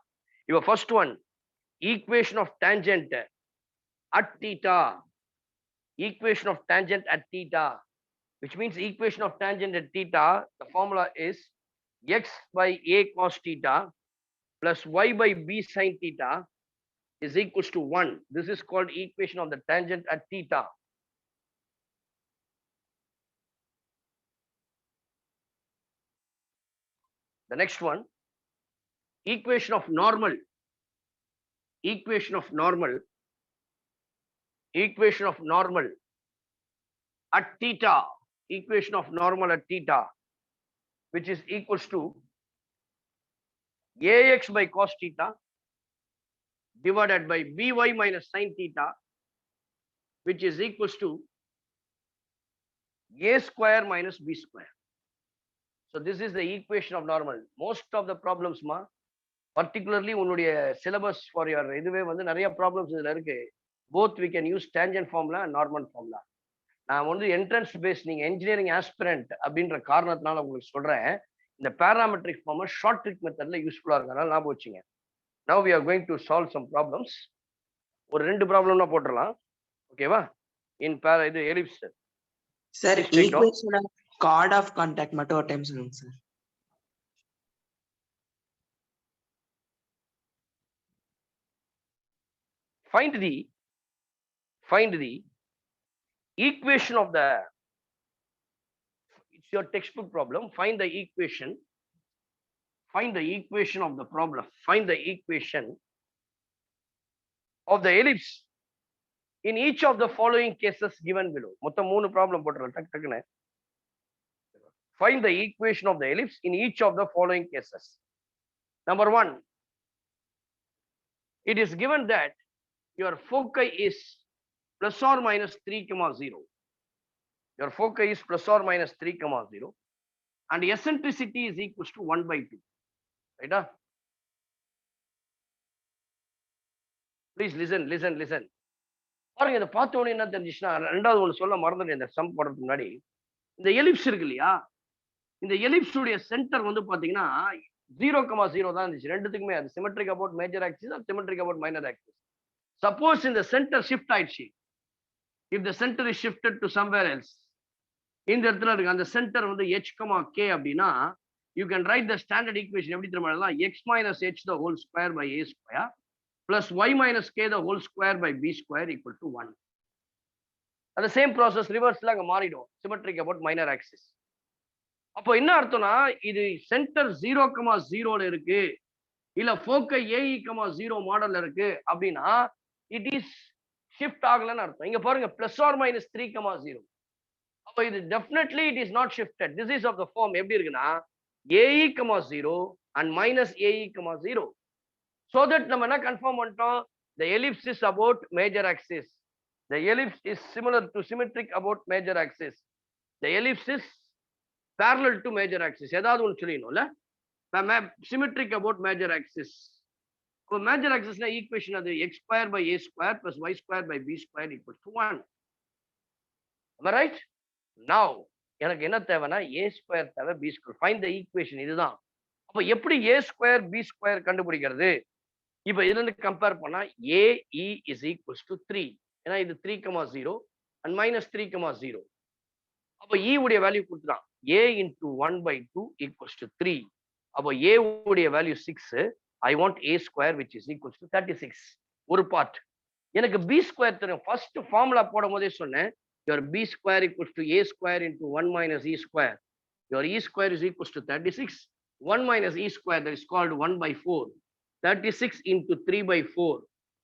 Your first one, equation of tangent at theta. Equation of tangent at theta, which means equation of tangent at theta, the formula is x by a cos theta plus y by b sin theta is equals to 1. This is called equation of the tangent at theta. The next one, equation of normal. Equation of normal at theta. Equation of normal at theta, which is equals to ax by cos theta divided by by minus sin theta, which is equals to a square minus b square. So this is the equation of normal. Most of the problems ma, particularly உன்னுடைய syllabus for your இதுவே வந்து நிறைய problems இதுல இருக்கு. Both we can use tangent formula and normal formula. நான் வந்து entrance base நீங்க engineering aspirant அப்படின்ற காரணத்தினால உங்களுக்கு சொல்றேன். இந்த parametric form ஷார்ட் ட்ரிக் மெத்தட்ல யூஸ்ஃபுல்லா இருக்கனால ஞாபகம் வச்சுங்க. Now we are going to solve some problems. ஒரு ரெண்டு ப்ராப்ளம்னா போட்டுறலாம். ஓகேவா? இன் இது ellipse. Sir equation of chord of contact மட்டும் ஒரு டைம் சொல்லுங்க sir. Find the equation of the, it's your textbook problem. Find the equation of the problem. Find the equation of the ellipse in each of the following cases given below. மொத்தம் மூணு problem போட்டுறேன் டக் டக்குன்னு. Find the equation of the ellipse in each of the following cases. Number 1, it is given that your foci is plus or minus 3,0. Your foci is plus or minus 3,0 and eccentricity is equals to 1/2. Right? Please listen. பாருங்க, இதை பார்த்த உடனே என்ன தெரிஞ்சுச்சுன்னா, ரெண்டாவது ஒன்று சொல்ல மறந்துட்டேன் இந்த சம் போடுறதுக்கு முன்னாடி. இந்த எலிப்ஸ் இருக்கு இல்லையா, இந்த எலிப்ஸ் உடைய சென்டர் வந்து பாத்தீங்கன்னா 0,0 தான் இருந்துச்சு ரெண்டுத்துக்குமே. அது symmetric about major axis, symmetric about minor axis. Suppose இந்த சென்டர் ஷிஃப்ட் ஆயிடுச்சு, if the centre is shifted to somewhere else, இந்த இடத்துல இருக்கு அந்த சென்டர் வந்து h, k அப்படின்னா, you can write the standard equation எப்படி தெரியுமா எழுதலாம்? x minus h the whole square by a square plus y minus k the whole square by b square equal to 1. அந்த சேம் ப்ராசஸ் ரிவர்ஸ்ல அங்க மாறிடும், symmetric about minor axis. அப்போ என்ன அர்த்தம்னா, இது சென்டர் 0,0ல இருக்கு, இல்ல ஃபோக்கை AE,0 மாடல்ல இருக்கு அப்படின்னா இட் இஸ் ஷிஃப்ட் ஆகலன்னு அர்த்தம். இங்க பாருங்க பிளஸ் ஆர் மைனஸ் 3,0. அப்போ இது definitely it is not shifted. This is of the form எப்படி இருக்குன்னா AE,0 and minus AE,0. So that நம்ம என்ன கன்ஃபார்ம் பண்ணிட்டோம், the ellipse is about major axis. The ellipse is similar to symmetric about major axis. The ellipse is parallel to major axis. ஏதாவது ஒன்று சொல்லிடணும்ல, symmetric about major axis. இப்போ major axisல equation அது x square by a square plus y square by b square equals to 1. Am I right? Now எனக்கு என்ன தேவைன்னா a square தேவை, b square. Find the equation. இதுதான். அப்போ எப்படி a square b square கண்டுபிடிக்கிறது? இப்போ இதுல இருந்து கம்பேர் பண்ணா AE is equals to 3. ஏன்னா இது 3,0 and minus 3,0. அப்போ E உடைய வேல்யூ கொடுத்துறான், A into 1/2 equals to 3. அப்போ A உடைய value 6. I want A square which is equals to 36. ஒரு பார்ட். எனக்கு B square தெரியும். ஃபர்ஸ்ட் ஃபார்முலா போடும் போதே சொன்னேன், your B square equals to A square into 1 minus E square. Your E square is equals to 36. 1 minus E square, that is called 1/4. 36 into 3/4.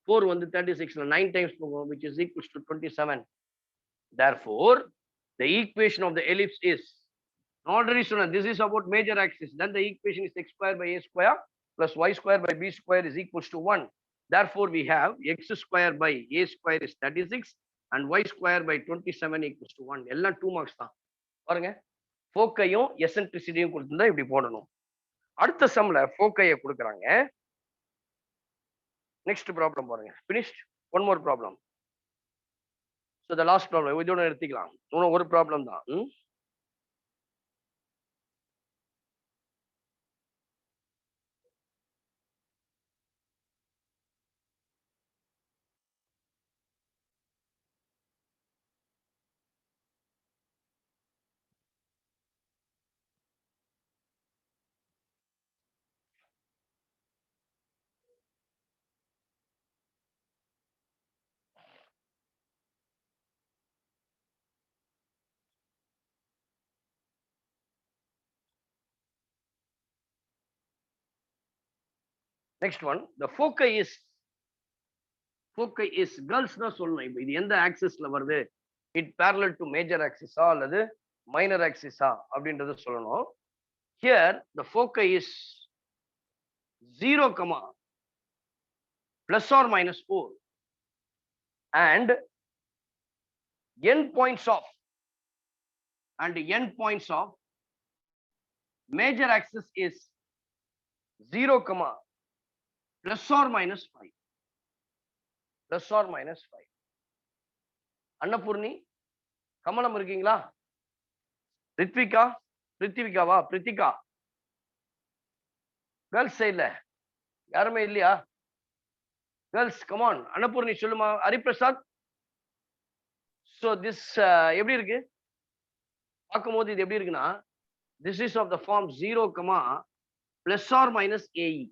4 வந்து 36, 9 times போகும், which is equals to 27. Therefore, the equation of the ellipse is, already shown, this is about major axis. Then the equation is x square by a square plus y square by b square is equals to 1. Therefore, we have x square by a square is 36 and y square by 27 equals to 1. எல்லாம் 2 marks தான். பாருங்க, ஃபோக்கையும் எசென்ட்ரிசிட்டியும் கொடுத்திருந்தா இப்படி போடணும். அடுத்த சம்ல ஃபோக்கையை கொடுக்குறாங்க. Next problem பாருங்க. finished. One more problem. So the last problem இதோட எடுத்துக்கலாம். இன்னும் ஒரு ப்ராப்ளம் தான். Next one, the foci is girls தான் சொல்லணும். இப்போ இது எந்த ஆக்சிஸ்ல வருது, it parallel to major axis அல்லது minor axis அப்படின்றது சொல்லணும். Here the foci is 0, plus or minus 4 and endpoints of major axis is 0, plus or minus 5. Plus or minus 5. Annapoorani கமலம் இருக்கீங்களா? பிரித்திகா கேர்ள்ஸ் சைட்ல யாருமே இல்லையா? Girls come on. அன்னபூர்ணி சொல்லுமா. ஹரிபிரசாத், சோ திஸ் எப்படி இருக்கு பார்க்கும்போது? இது எப்படி இருக்குன்னா, this is of the form 0, plus or minus AE.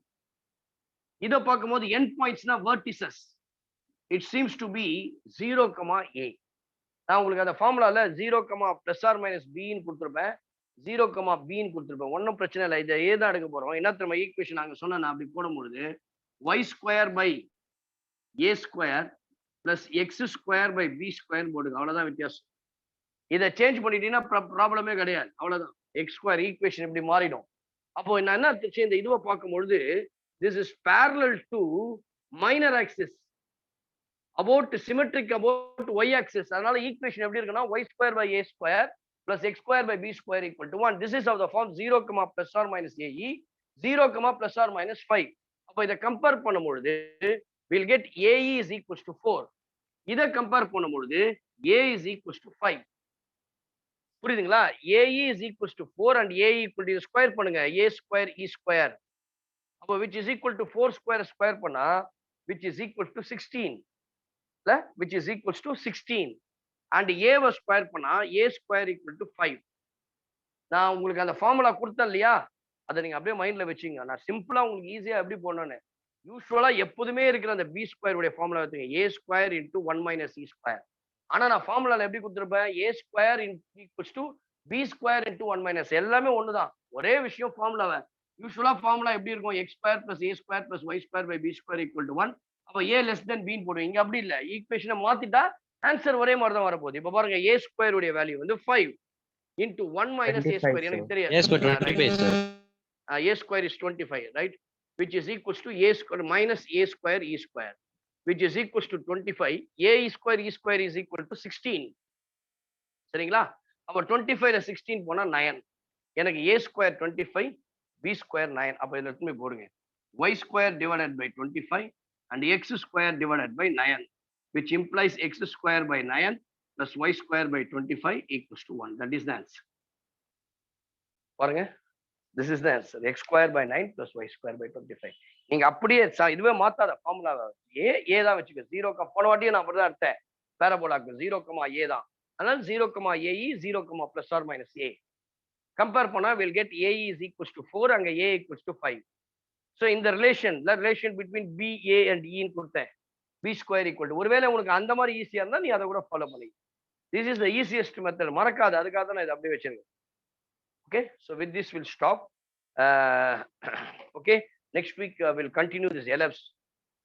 இத பார்க்கும்போது end pointsனா vertices. It seems to be 0, A. நான் உங்களுக்கு அந்த ஃபார்முலால 0, plus or minus B ன்னு கொடுத்திருப்பேன், 0, B ன்னு கொடுத்திருப்பேன். ஒன்றும் பிரச்சனை இல்லை. இதை ஏ தான் எடுக்க போறோம். என்ன தெரியுமா ஈக்குவேஷன் நாங்க சொன்ன, நான் அப்படி போடும்பொழுது y square by a square plus x square by B square போடுங்க. அவ்வளவுதான் வித்தியாசம். இதை சேஞ்ச் பண்ணிட்டீங்கன்னா ப்ராப்ளமே கிடையாது. அவ்வளவுதான். எக்ஸ் ஸ்கொயர் ஈக்குவேஷன் இப்படி மாறிடும். அப்போ நான் என்ன இந்த இதுவை பார்க்கும்பொழுது, this is parallel to minor axis about symmetric about y axis. அதனால ஈக்குவேஷன் எப்படி இருக்குன்னா, y ஸ்கொயர் பை a ஸ்கொயர் plus x square by b square equal to 1. This is of the form 0, plus or minus AE, 0, plus or minus 5. அப்போ இதை compare பண்ணும்பொழுது we'll get AE is equals to 4. இதை compare பண்ணும்பொழுது A is equals to 5. புரியுதுங்களா? AE is equals to 4 and AE equal to square பண்ணுங்க, A square E square. அப்போ which is equal to 4 square square பண்ணா which is equal to 16. which is equals to 16. and A was square பண்ணா A square equal to 5. நான் உங்களுக்கு அந்த formula கொடுத்தேன் இல்லையா, அதை நீங்க அப்படியே மைண்ட்ல வச்சுங்க. நான் சிம்பிளா உங்களுக்கு ஈஸியா எப்படி போடணும்னு, யூஸ்வலா எப்போதுமே இருக்கிற அந்த பி ஸ்கொயர் உடைய ஃபார்முலா வச்சுங்க, A square into 1 minus E square. ஆனா நான் ஃபார்முலால எப்படி கொடுத்துருப்பேன், A square equals to B square into 1 minus. எல்லாமே ஒண்ணுதான், ஒரே விஷயம். ஃபார்முலாவை யூஸ்வலா ஃபார்முலா எப்படி இருக்கும், x square plus A square plus y square by B square equal to 1. அப்போ A less than B போடுவோம். இங்க அப்படி இல்லை, ஈக்குவேஷனை மாத்திட்டா ஆன்சர் ஒரே மாதிரி தான் வரப்போகுது. இப்ப பாருங்க, A ஸ்கொயர் உடைய வேல்யூ வந்து 5 into 1 minus A square. எனக்கு தெரியாது, A square is 25, right? Which is equals to A square minus A square E square, which is equals to 25. A square E square is equal to 16. சரிங்களா? அப்ப 25 16 போனா 9. எனக்கு A square 25, B square 9. அப்ப இதுல எடுத்து போடுங்க, y square divided by 25 and x square divided by 9, which implies x square by 9 plus y square by 25 equals to 1. That is the answer. பாருங்க, this is the answer. x square by 9 plus y square by 25. நீங்க அப்படியே இதுவே மாத்தாத ஃபார்முலாவை ஏ தான் வச்சுக்க. 0, போன வாட்டியும் நான் அப்படிதான் எடுத்தேன் பேரபோலாக்கு, 0, A தான். அதனால 0, AE, 0, plus or minus A. Compare பண்ணா we'll get AE is equals to 4, அங்க A equals to 5. So in the relation between B, A and E ன்னு கொடுத்தேன், B square equal to. ஒருவேளை உங்களுக்கு அந்த மாதிரி ஈஸியா இருந்தா நீ அதை கூட ஃபாலோ பண்ணி. This is the easiest method. மறக்காது, அதுக்காக தான் நான் இதை அப்படியே வச்சிருக்கேன். Okay, so with this we'll stop. Okay, next week we'll continue this ellipse.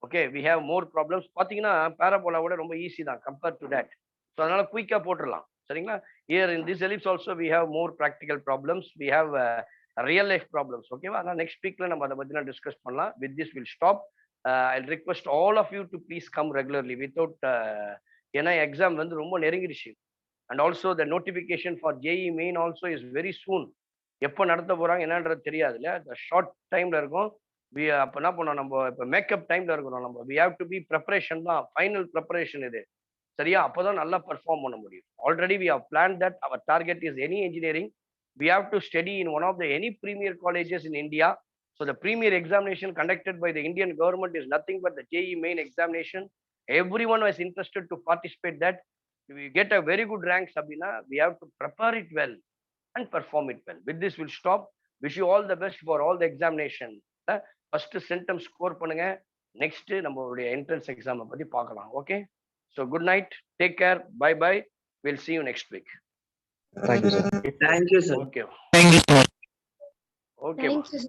Okay, we have more problems. பாத்தீங்கன்னா parabola ரொம்ப ஈஸி தான் compared to that. So அதனால குயிக்கா போட்டுடலாம். சரிங்களா? Here in this ellipse also we have more practical problems. We have real life problems. ஓகேவா? அதனால next weekல நம்ம அதை பத்தி டிஸ்கஸ் பண்ணலாம். With this we'll stop. I'll request all of you to please come regularly without ஏன்னா exam வந்து ரொம்ப நெருங்கிடுச்சு. And also the notification for JEE main also is very soon. எப்போ நடத்த போறாங்க என்னன்றது தெரியாது இல்லையா, the short timeல இருக்கும். அப்போ என்ன பண்ணோம், நம்ம இப்போ மேக்கப் டைம்ல இருக்கிறோம். நம்ம we have to be preparation தான், ஃபைனல் ப்ரிப்பரேஷன் இது. சரியா? அப்போதான் நல்லா பெர்ஃபார்ம் பண்ண முடியும். Already we have planned that our target is any engineering we have to study in one of the any premier colleges in India. So the premier examination conducted by the Indian government is nothing but the JEE main examination. Everyone was interested to participate that. If we get a very good rank, Sabina, we have to prepare it well and perform it well. With this, we'll stop. Wish you all the best for all the examination. First sentence score பண்ணுங்க. Next நம்மளுடைய entrance exam பத்தி பார்க்கலாம். Okay? So good night. Take care. Bye bye. We'll see you next week. Thank you, sir. Thank you, sir. Okay. Thank you, sir. Okay. Thanks, sir.